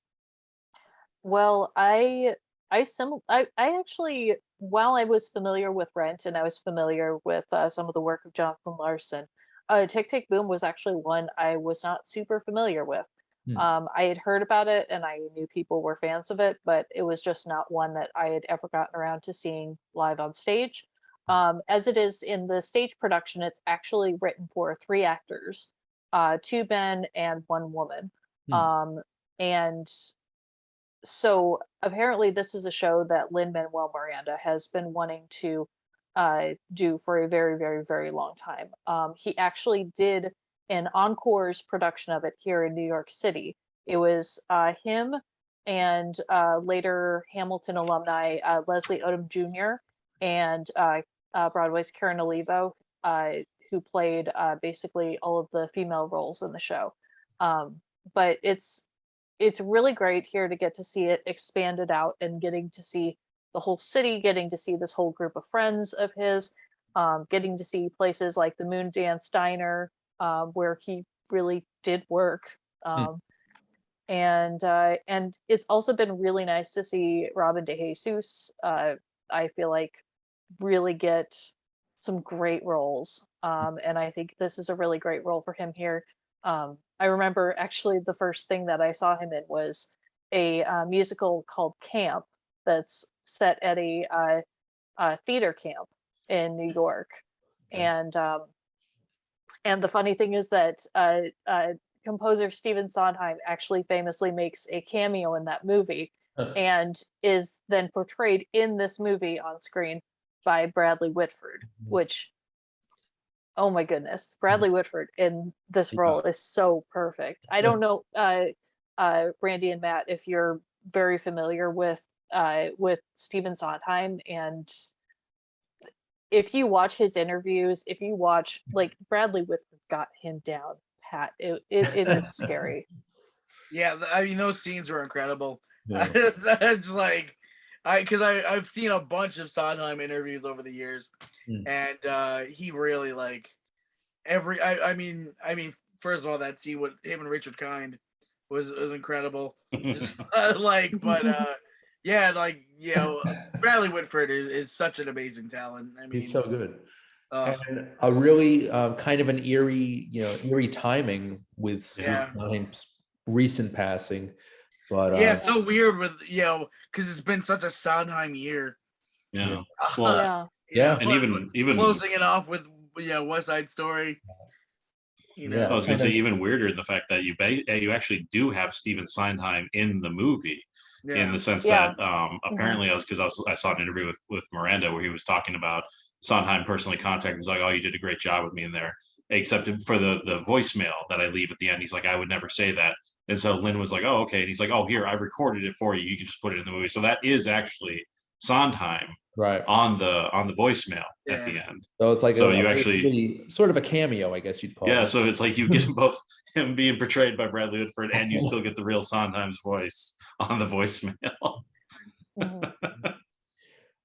Well, I actually, while I was familiar with Rent and I was familiar with some of the work of Jonathan Larson, Tick Tick Boom was actually one I was not super familiar with. I had heard about it and I knew people were fans of it, but it was just not one that I had ever gotten around to seeing live on stage. As it is in the stage production, it's actually written for 3 actors, 2 men and 1 woman. And so apparently this is a show that Lin Manuel Miranda has been wanting to do for a very, very, very long time. He actually did an Encore's production of it here in New York City. It was him and later Hamilton alumni Leslie Odom Jr. and Broadway's Karen Olivo, who played basically all of the female roles in the show. But it's really great here to get to see it expanded out and getting to see the whole city, getting to see this whole group of friends of his, getting to see places like the Moon Dance Diner, where he really did work. And it's also been really nice to see Robin De Jesus, I feel like, really get some great roles. And I think this is a really great role for him here. I remember actually the first thing that I saw him in was a musical called Camp that's set at a theater camp in New York. And the funny thing is that composer Stephen Sondheim actually famously makes a cameo in that movie and is then portrayed in this movie on screen by Bradley Whitford, which, oh my goodness, Bradley Whitford in this role is so perfect. I don't know, Randy and Matt, if you're very familiar with Stephen Sondheim, and if you watch his interviews, if you watch, like, Bradley Whitford got him down pat. It is scary. Yeah, I mean, those scenes were incredible. Yeah. It's like, I've seen a bunch of Sondheim interviews over the years, and he really, like, I mean, first of all, that scene with him and Richard Kind was incredible. Yeah, like, Bradley Whitford is such an amazing talent. I mean, he's so good. And a really kind of an eerie timing with Sondheim's recent passing. But it's so weird with because it's been such a Sondheim year. Yeah. Well, and even closing it off with West Side Story. I was gonna say, even weirder, the fact that you actually do have Stephen Sondheim in the movie, in the sense that apparently I saw an interview with Miranda where he was talking about Sondheim personally contacted him. He's like, "Oh, you did a great job with me in there," except for the voicemail that I leave at the end. He's like, "I would never say that." And so Lin was like, "Oh, okay." And he's like, "Oh, here, I've recorded it for you. You can just put it in the movie." So that is actually Sondheim on the voicemail at the end. So it's like you actually sort of a cameo, I guess you'd call it. Yeah, so it's like you get both him being portrayed by Bradley Whitford and you still get the real Sondheim's voice on the voicemail.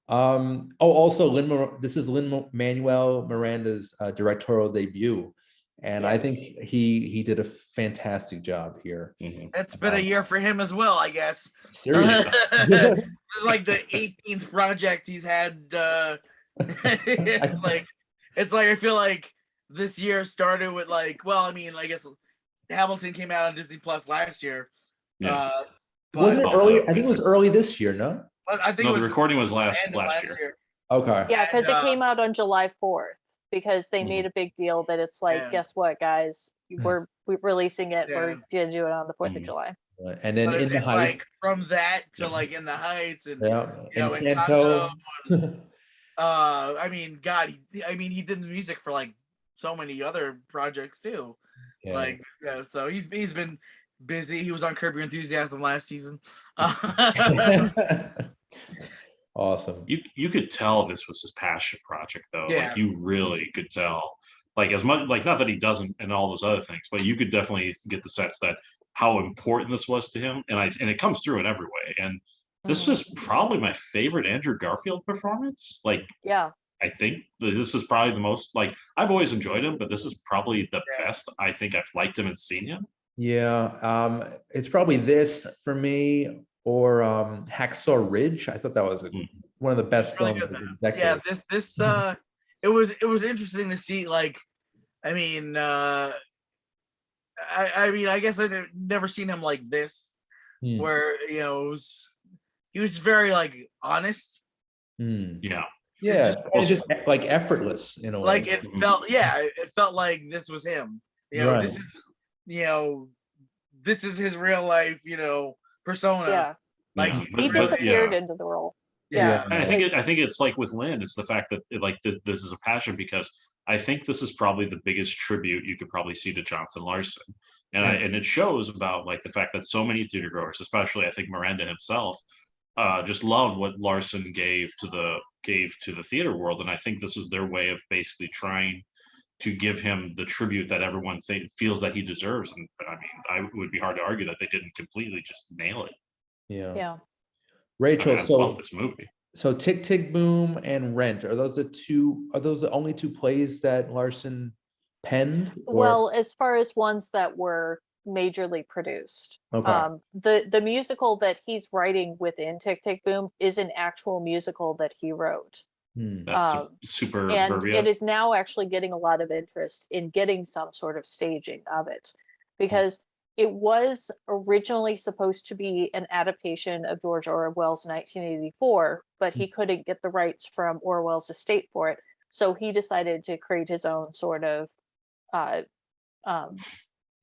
Also this is Lin Manuel Miranda's directorial debut, and I think Yes. he did a fantastic job here. Mhm. It's been a year for him as well, I guess. Seriously. This is like the 18th project he's had. It's like I feel like this year started with like, well, I mean, I guess Hamilton came out on Disney Plus last year. Yeah. Wasn't it Oh, early? no. I think it was early this year, no? But I think No, it was the recording was the last end of year. Okay. Yeah, because And, it came out on July 4th because they Mhm. made a big deal that it's like, Yeah. guess what, guys? We're releasing it. Yeah. We're gonna do it on the 4th of Mhm. July. And then But In the it's Heights, like from that to Yeah. like In the Heights and yeah, you know, Encanto. I mean, God, he did the music for like so many other projects too. Yeah. Like, yeah, so he's been busy. He was on Curb Your Enthusiasm last season. Awesome. You could tell this was his passion project though. Yeah. Like you really could tell. Like as much like not that he doesn't and all those other things, but you could definitely get the sense that how important this was to him. And it comes through in every way. And this Mhm. was probably my favorite Andrew Garfield performance. Like Yeah. I think this is probably the most like I've always enjoyed him, but this is probably the Yeah. best I think I've liked him and seen him. Yeah, it's probably this for me or Hacksaw Ridge. I thought that was one of the best Really films good, of the man. decade. Yeah, this it was interesting to see. Like, I mean, I mean, I guess I've never seen him like this, Hmm. where he was very like honest. Hmm. Yeah. Yeah, just- and just like effortless in a way. Like it felt, yeah, it felt like this was him. Right. This is his real life, persona. Yeah. Like Yeah. He But, disappeared yeah. into the role. Yeah. And I think it's like with Lynn, it's the fact that like this is a passion because I think this is probably the biggest tribute you could probably see to Jonathan Larson. And it shows about like the fact that so many theater goers, especially I think Miranda himself, just loved what Larson gave to the theater world. And I think this is their way of basically trying to give him the tribute that everyone feels that he deserves. And I mean, it would be hard to argue that they didn't completely just nail it. Yeah. Yeah. Rachel, I love this movie. So Tick Tick Boom and Rent, are those the only two plays that Larson penned? Or? Well, as far as ones that were majorly produced, Okay. the musical that he's writing within Tick Tick Boom is an actual musical that he wrote. That's super And Burbia. it is now actually getting a lot of interest in getting some sort of staging of it, because it was originally supposed to be an adaptation of George Orwell's 1984, but he couldn't get the rights from Orwell's estate for it. So he decided to create his own sort of,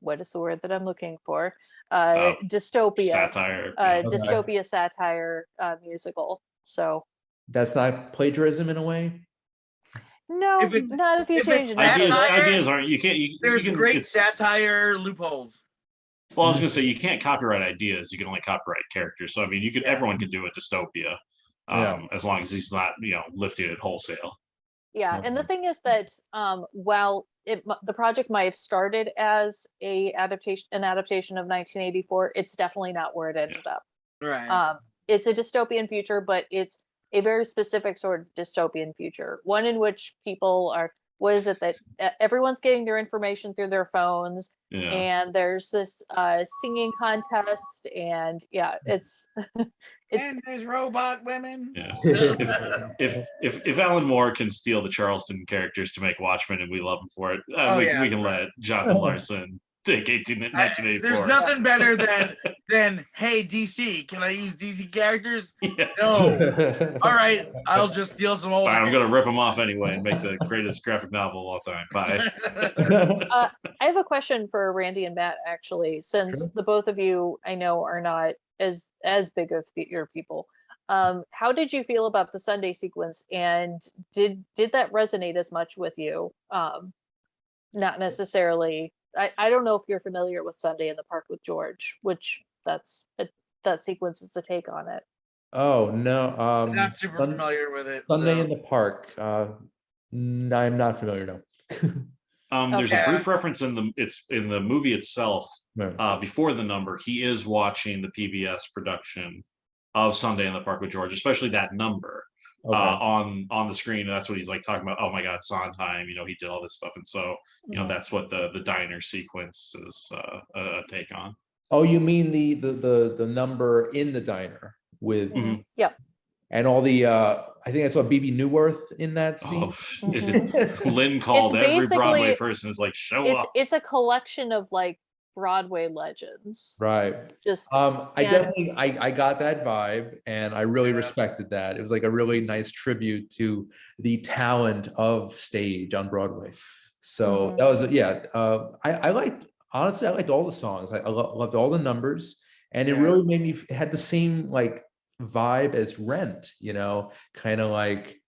what is the word that I'm looking for? Dystopia. Satire. Dystopia satire musical. So That's not plagiarism in a way? no, not if you if change it's it. Ideas aren't you can't There's you can, great it's- satire loopholes. Well, I was gonna say you can't copyright ideas, you can only copyright characters. So I mean you could Yeah. everyone can do a dystopia. As long as he's not, lifting it wholesale. Yeah, and the thing is that while the project might have started as an adaptation of 1984, it's definitely not where it ended up. Right. It's a dystopian future, but it's a very specific sort of dystopian future, one in which people are, what is it that everyone's getting their information through their phones, Yeah. and there's this singing contest, and yeah, it's And there's robot women. Yeah. If Alan Moore can steal the Charleston characters to make Watchmen and we love him for it, we can let Jonathan Larson take 1984. There's nothing better than hey DC, can I use DC characters? Yeah. No. All right, I'll just steal some old. Fine, I'm gonna rip them off anyway and make the greatest graphic novel of all time. Bye. I have a question for Randy and Matt, actually, since the both of you I know are not as big of theater people. How did you feel about the Sunday sequence, and did that resonate as much with you? Not necessarily. I don't know if you're familiar with Sunday in the Park with George, which that sequence is a take on it. Oh no. Not super familiar with it. Sunday so. in the Park. I'm not familiar, no. There's a brief reference in the movie itself. Right. Before the number, he is watching the PBS production of Sunday in the Park with George, especially that number. Okay. on the screen, and that's what he's like talking about. Oh my God, Sondheim, he did all this stuff, and so Mhm. that's what the diner sequence is a take on. Oh, you mean the number in the diner with Mhm. Yep. and all the I think I saw BB Newworth in that scene. Oh, Lin called It's every Broadway basically- person is like, show up. It's a collection of like Broadway legends. Right. Just I and- definitely I got that vibe and I really Yeah. respected that. It was like a really nice tribute to the talent of stage on Broadway. So Mhm. that was I liked, honestly, I liked all the songs. I loved all the numbers, and it Yeah. really made me it had the same like vibe as Rent, kind of like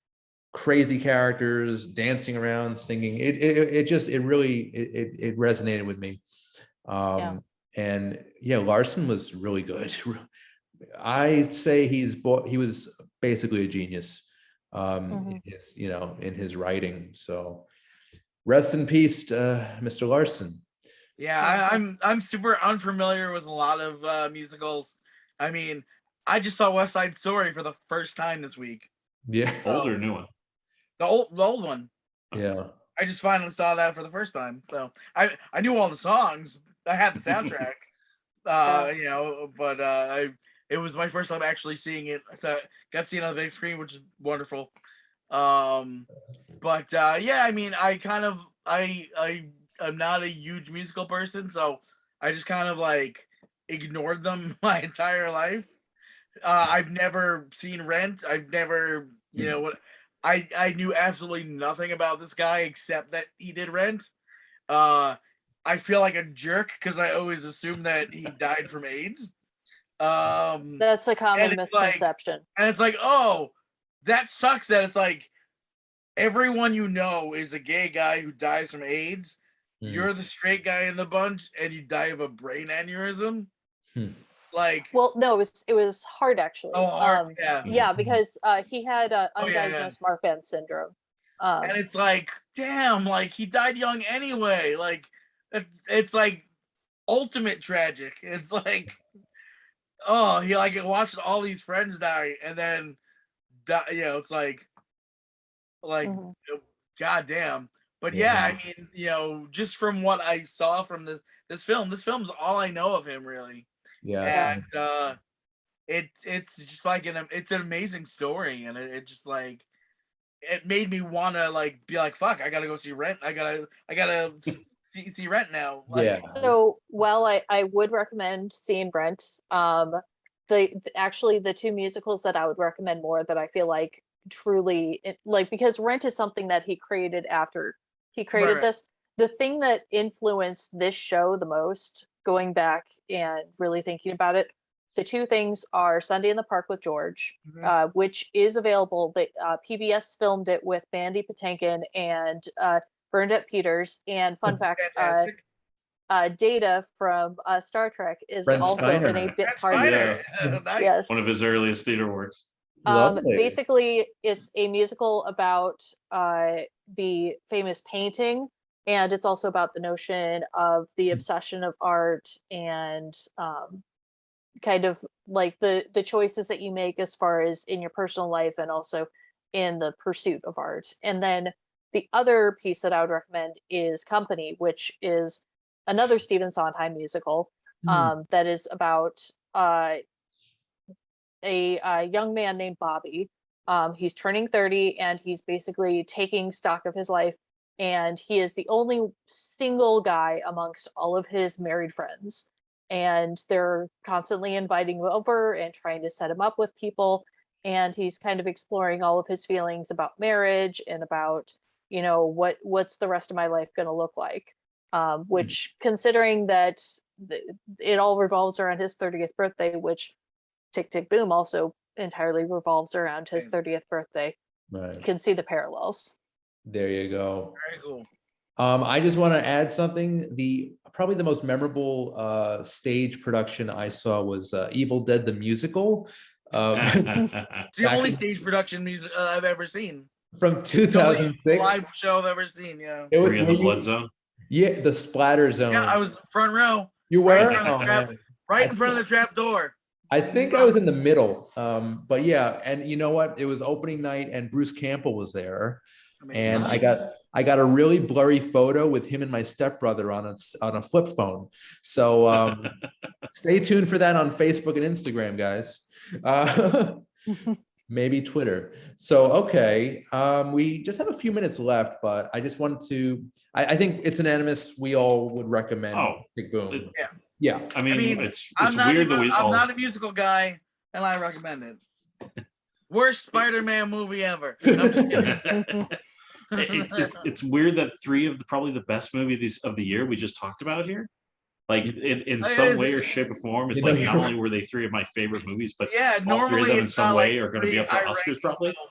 crazy characters dancing around, singing. It really resonated with me. Yeah. And yeah, Larson was really good. I'd say he was basically a genius Mhm. in his writing. So rest in peace, Mr. Larson. Yeah, I'm super unfamiliar with a lot of musicals. I mean, I just saw West Side Story for the first time this week. Yeah. Old or new one? The old one. Yeah. I just finally saw that for the first time. So I knew all the songs. I had the soundtrack. But it was my first time actually seeing it. So got to see it on the big screen, which is wonderful. Yeah, I mean, I'm not a huge musical person, so I just kind of like ignored them my entire life. I've never seen Rent. I've never, what I knew absolutely nothing about this guy except that he did Rent. I feel like a jerk because I always assumed that he died from AIDS. That's a common and it's like- misconception. And it's like, oh, that sucks that it's like everyone is a gay guy who dies from AIDS. Hmm. You're the straight guy in the bunch and you die of a brain aneurysm. Hmm. Like, Well, no, it was hard actually. yeah. Yeah, because he had Oh, yeah, undiagnosed Marfan syndrome. And it's like, damn, like he died young anyway. Like, it's like ultimate tragic. It's like, oh, he like watched all these friends die and then die, it's like Mhm. goddamn. But Yeah. yeah, I mean, just from what I saw from this film's all I know of him really. Yeah. And it's just like it's an amazing story, and it just like it made me want to like be like, fuck, I gotta go see Rent. I gotta see Rent now. Like, Yeah. So, while I would recommend seeing Brent, actually the two musicals that I would recommend more that I feel like truly because Rent is something that he created after he created Right. this. The thing that influenced this show the most, going back and really thinking about it, the two things are Sunday in the Park with George, Mhm. which is available. PBS filmed it with Mandy Patinkin and Bernadette Peters. And fun fact, fantastic. Data from Star Trek is Brent also Spiner. in a bit That's part of fine. it. Nice. Yes. One of his earliest theater works. Lovely. Basically, it's a musical about the famous painting, and it's also about the notion of the obsession of art and kind of like the choices that you make as far as in your personal life and also in the pursuit of art. And then the other piece that I would recommend is Company, which is another Stephen Sondheim musical that is about a young man named Bobby. He's turning 30 and he's basically taking stock of his life. And he is the only single guy amongst all of his married friends. And they're constantly inviting him over and trying to set him up with people. And he's kind of exploring all of his feelings about marriage and about, what's the rest of my life going to look like? Which, considering that it all revolves around his 30th birthday, which Tick Tick Boom also entirely revolves around his 30th birthday. Right. You can see the parallels. There you go. Very cool. I just want to add something. Probably the most memorable stage production I saw was Evil Dead the Musical. It's the Back only in- stage production music I've ever seen. from The only 2006. live show I've ever seen. Yeah. It was- Were you in the blood zone? Yeah, the splatter zone. Yeah, I was front row, You right in were? front of the Oh, trap, man. right in front of the trap door. I think I was in the middle. But yeah, and you know what? It was opening night, and Bruce Campbell was there, and Nice. I got a really blurry photo with him and my stepbrother on a flip phone. So stay tuned for that on Facebook and Instagram, guys. Maybe Twitter. So okay, we just have a few minutes left, but I just wanted to. I think it's unanimous. We all would recommend Oh, Big Boom. Yeah. Yeah. I mean, mean, it's I'm not weird that we I'm all. not a musical guy, and I recommend it. Worst Spider-Man movie ever. I'm just kidding. It's weird that three of probably the best movies of the year we just talked about here. Like in some way or shape or form, it's You know, like not you're- only were they three of my favorite movies, but Yeah, all three of normally them in it's some not way like are going to be up for three Oscars irate probably. films.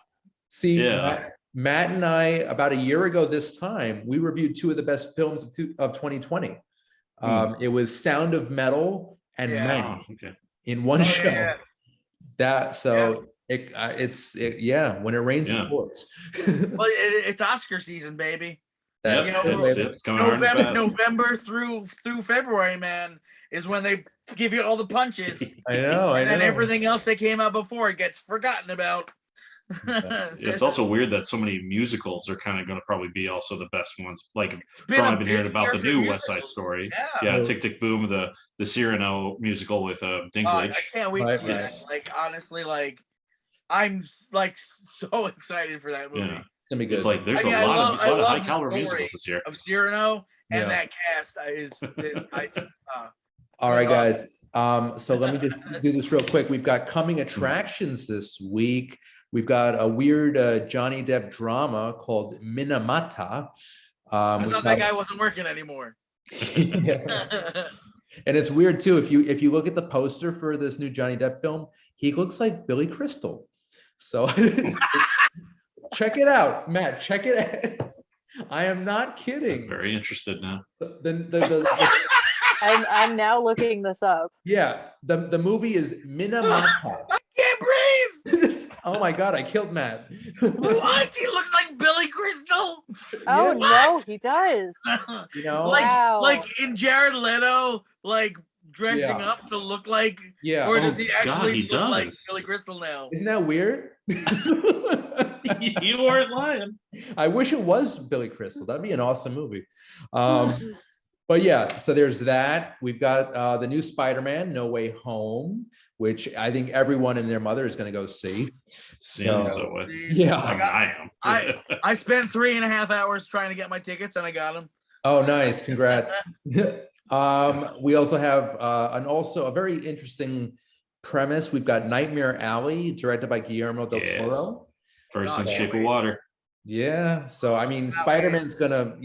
See, Yeah. Matt and I, about a year ago this time, we reviewed two of the best films of 2020. It was Sound of Metal and Yeah. Man Oh, okay. in one Oh, show. yeah. That so yeah, when it rains, it Yeah. pours. Well, it's Oscar season, baby. That's Yep, true, it's, baby. it's coming hard and fast. November through February, man, is when they give you all the punches, I know. and then everything else that came out before gets forgotten about. It's also weird that so many musicals are kind of going to probably be also the best ones. Like been I've a been big hearing about year the for new West Side musicals. Story. Yeah. Yeah, Tick Tick Boom, the Cyrano musical with I Dinklage. can't wait to see that. Yes. Like honestly, like I'm like so excited for that movie. Yeah. It's gonna be good. It's like there's I mean, a I lot love- of I love high the caliber story. musicals this year. Of Cyrano and Yeah. that cast is All right, guys. So let me just do this real quick. We've got coming attractions this week. We've got a weird Johnny Depp drama called Minamata. I we've thought got- that guy wasn't working anymore. Yeah. And it's weird too. If you look at the poster for this new Johnny Depp film, he looks like Billy Crystal. So check it out, Matt. Check it out. I am not I'm kidding. very interested now. I'm now looking this up. Yeah, the movie is Minamata. I can't breathe. Oh my God, I killed Matt. What? He looks like Billy Crystal. Oh Yeah. no, he does. You know, Wow. like in Jared Leto, like dressing Yeah. up to look like, yeah. or Oh, does he God, actually he look like does. Billy Crystal now? Isn't that weird? You weren't lying. I wish it was Billy Crystal. That'd be an awesome movie. But yeah, so there's that. We've got the new Spider-Man, No Way Home, which I think everyone and their mother is going to go see. So, Yeah. I mean, I am. I spent 3.5 hours trying to get my tickets and I got them. Oh, nice. Congrats. We also have a very interesting premise. We've got Nightmare Alley, directed by Guillermo del Yes. Toro. First in Oh, Shape of wait. Water. Yeah. So I mean, Spider-Man's gonna,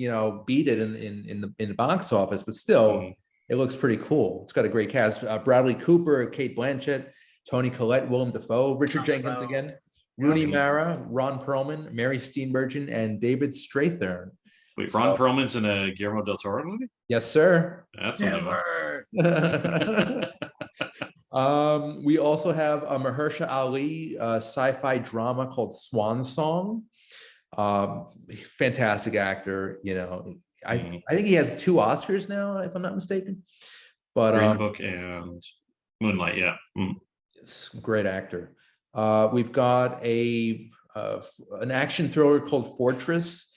beat it in the box office, but still, it looks pretty cool. It's got a great cast: Bradley Cooper, Kate Blanchett, Toni Collette, Willem Dafoe, Richard Jenkins again, Rooney Mara, Ron Perlman, Mary Steenburgen, and David Strathairn. Wait, Ron Perlman's in a Guillermo del Toro movie? Yes, sir. That's a new one. Never. We also have a Mahershala Ali sci-fi drama called Swan Song. Fantastic actor, I think he has 2 Oscars now, if I'm not mistaken. But Green Book and Moonlight, yeah. it's a great actor. We've got an action thriller called Fortress,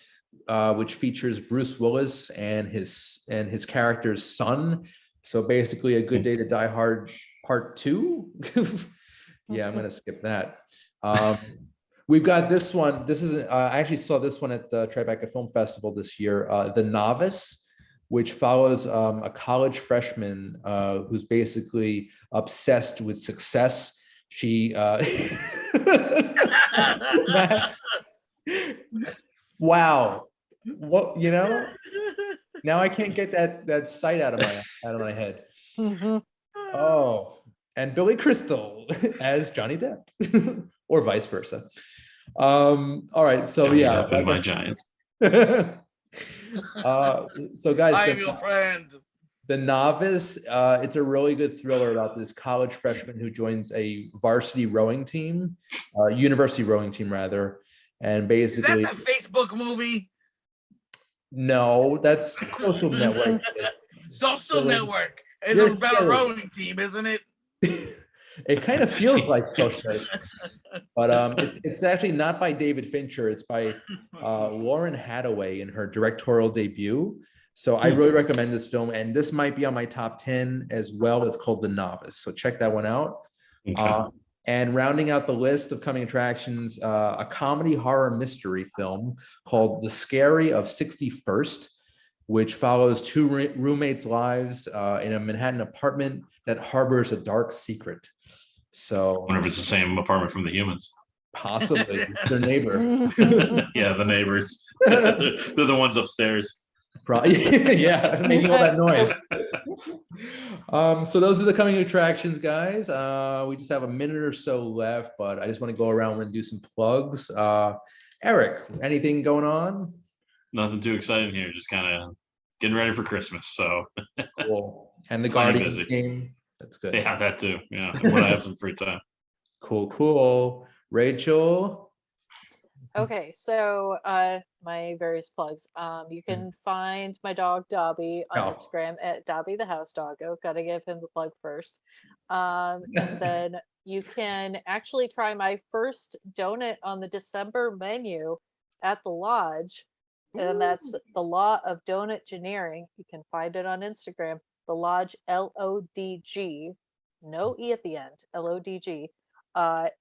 which features Bruce Willis and his character's son. So basically, A Good Day to Die Hard Part 2. Yeah, I'm gonna skip that. We've got this one. This is I actually saw this one at the Tribeca Film Festival this year. The Novice, which follows a college freshman who's basically obsessed with success. She wow. What now I can't get that sight out of my head. Oh, and Billy Crystal as Johnny Depp, or vice versa. All right, so Johnny yeah, Depp and my giant. So guys, I'm your friend. The Novice, it's a really good thriller about this college freshman who joins a varsity rowing team, university rowing team rather, and basically Is that the Facebook movie? no, that's Social Network. Social Silly. Network is You're about a silly. rowing team, isn't it? It kind of feels like social, but it's actually not by David Fincher. It's by Lauren Hadaway in her directorial debut. So I really recommend this film, and this might be on my top 10 as well. It's called The Novice, so check that one out. Okay. And rounding out the list of coming attractions, a comedy horror mystery film called The Scary of 61st, which follows two roommates' lives in a Manhattan apartment that harbors a dark secret. So, I wonder if it's the same apartment from The Humans. possibly their neighbor. Yeah, the neighbors. They're the ones upstairs. Probably, yeah, making all that noise. So those are the coming attractions, guys. We just have a minute or so left, but I just want to go around and do some plugs. Eric, anything going on? Nothing too exciting here. Just kind of getting ready for Christmas. So Cool. And the Plenty Guardians busy. game. That's good. yeah, that too. Yeah, when I have some free time. Cool. Rachel. Okay, so my various plugs. You can find my dog Dobby on Oh. Instagram at Dobby the House Doggo. Gotta give him the plug first. And then you can actually try my first donut on the December menu at the Lodge. And that's the Law of Donut Engineering. You can find it on Instagram. The Lodge, LODG, no E at the end, LODG.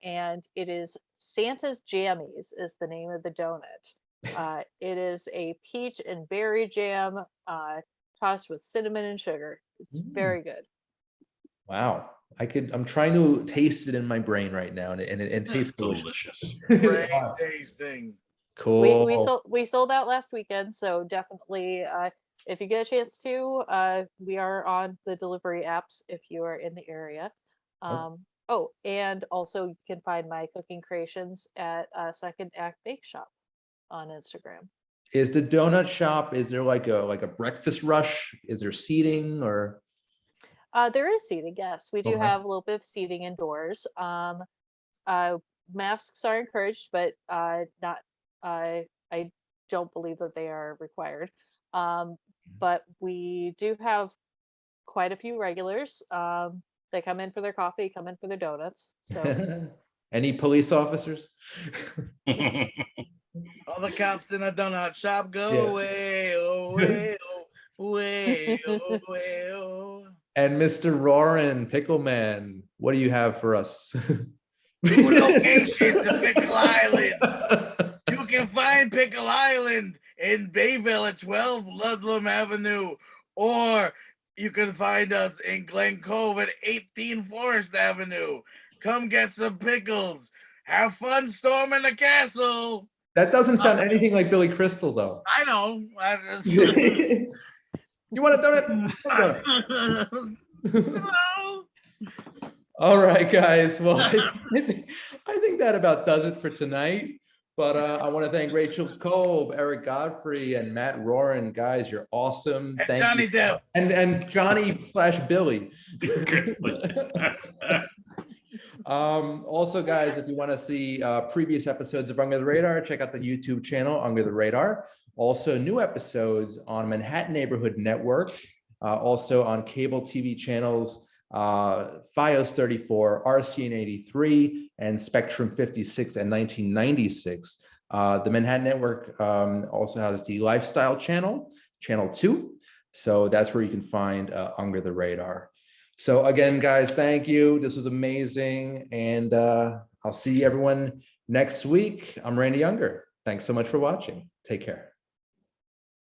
And it is Santa's Jammies is the name of the donut. It is a peach and berry jam tossed with cinnamon and sugar. It's very good. Wow. I'm trying to taste it in my brain right now, and it It's tastes delicious. delicious. Brain Wow. tasting. Cool. We sold out last weekend, so definitely if you get a chance to, we are on the delivery apps if you are in the area. Oh, and also you can find my cooking creations at Second Act Bake Shop on Instagram. Is the donut shop, is there like a breakfast rush? Is there seating or? There is seating, yes. We do Okay. have a little bit of seating indoors. Masks are encouraged, but not. I don't believe that they are required. But we do have quite a few regulars. They come in for their coffee, come in for their donuts. So Any police officers? All the cops in the donut shop go Yeah. away, away, away, away, oh. And Mr. Roarin, Pickleman, what do you have for us? New locations in Pickle Island. You can find Pickle Island in Bayville at 12 Ludlam Avenue, or you can find us in Glen Cove at 18 Forest Avenue. Come get some pickles. Have fun storming the castle. That doesn't sound anything like Billy Crystal, though. I know. You want a donut? No. All right, guys. Well, I think that about does it for tonight. But I want to thank Rachel Cove, Eric Godfrey, and Matt Roarin. Guys, you're awesome. And Thank Johnny you. Depp. And Johnny/Billy. Also, guys, if you want to see previous episodes of Under the Radar, check out the YouTube channel Under the Radar. Also, new episodes on Manhattan Neighborhood Network, also on cable TV channels FiOS 34, RCN 83, and Spectrum 56 and 1996. The Manhattan Network also has the Lifestyle channel, Channel 2. So that's where you can find Under the Radar. So again, guys, thank you. This was amazing. And I'll see everyone next week. I'm Randy Unger. Thanks so much for watching. Take care.